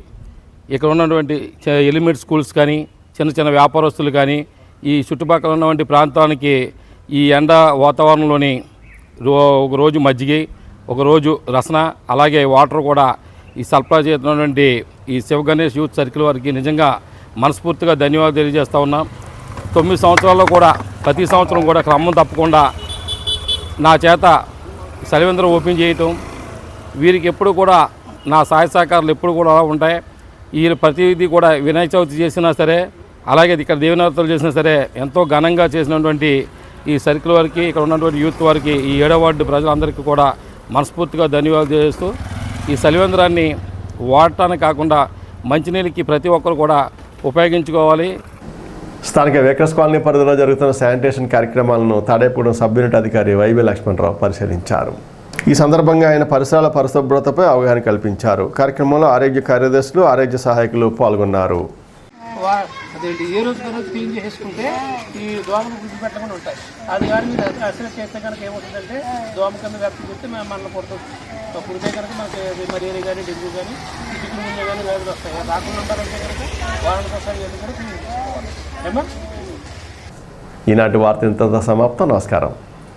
S6: ఇక్కడ ఉన్నటువంటి ఎలిమెంట్ స్కూల్స్ కానీ, చిన్న చిన్న వ్యాపారస్తులు కానీ, ఈ చుట్టుపక్కల ఉన్నటువంటి ప్రాంతానికి ఈ ఎండ వాతావరణంలోని ఒకరోజు మజ్జిగ, ఒకరోజు రసన, అలాగే వాటర్ కూడా ఈ సరఫరా చేస్తున్నటువంటి ఈ శివ గణేష్ యూత్ సర్కిల్ వారికి నిజంగా మనస్ఫూర్తిగా ధన్యవాదాలు తెలియజేస్తూ ఉన్నాం. 9 సంవత్సరాల్లో కూడా ప్రతి సంవత్సరం కూడా క్రమం తప్పకుండా నా చేత చలివేంద్రం ఓపెన్ చేయటం, వీరికి ఎప్పుడు కూడా నా సహాయ సహకారాలు ఎప్పుడు కూడా ఉంటాయి. ఈ ప్రతిదీ కూడా వినాయక చవితి చేసినా సరే, అలాగే ఇక్కడ దేవనవరాత్రులు చేసినా సరే ఎంతో ఘనంగా చేసినటువంటి ఈ సర్కిల్ వారికి, ఇక్కడ ఉన్నటువంటి యూత్ వారికి, ఈ 7వ వార్డు ప్రజలందరికీ కూడా మనస్ఫూర్తిగా ధన్యవాదాలు తెలియజేస్తూ ఈ చలివేంద్రాన్ని వాడటానికి కాకుండా మంచినీళ్ళకి ప్రతి ఒక్కరు కూడా ఉపయోగించుకోవాలి.
S1: స్థానిక వేకర్స్ కాలనీ పరిధిలో జరుగుతున్న శానిటేషన్ కార్యక్రమాలను తాడేపూడెం సబ్ యూనిట్ అధికారి వైవి లక్ష్మణరావు పరిశీలించారు. ఈ సందర్భంగా ఆయన పరిసరాల పరిశుభ్రతపై అవగాహన కల్పించారు. కార్యక్రమంలో ఆరోగ్య కార్యదర్శులు, ఆరోగ్య సహాయకులు పాల్గొన్నారు.
S9: అదేంటి ఏ రోజు క్లీన్ చేసుకుంటే ఈ దోమలు గుడ్డు పెట్టకుండా ఉంటాయి. అది కానీ మీరు అసలు చేస్తే కనుక ఏమవుతుందంటే దోమ కింద వ్యాప్తి చేస్తే మనల్ని పుడుతుంది. పుడితే కనుక మనకి మలేరియా కానీ, డెంగ్యూ కానీ, చికెన్ గుండె కానీ వ్యాధులు వస్తాయి. రాకుండా ఉండాలంటే కనుక వారానికి ఒకసారి కూడా క్లీన్ చేసుకోవాలి. ఏమా?
S1: ఈనాటి వార్త ఇంతతో సమాప్తం. నమస్కారం.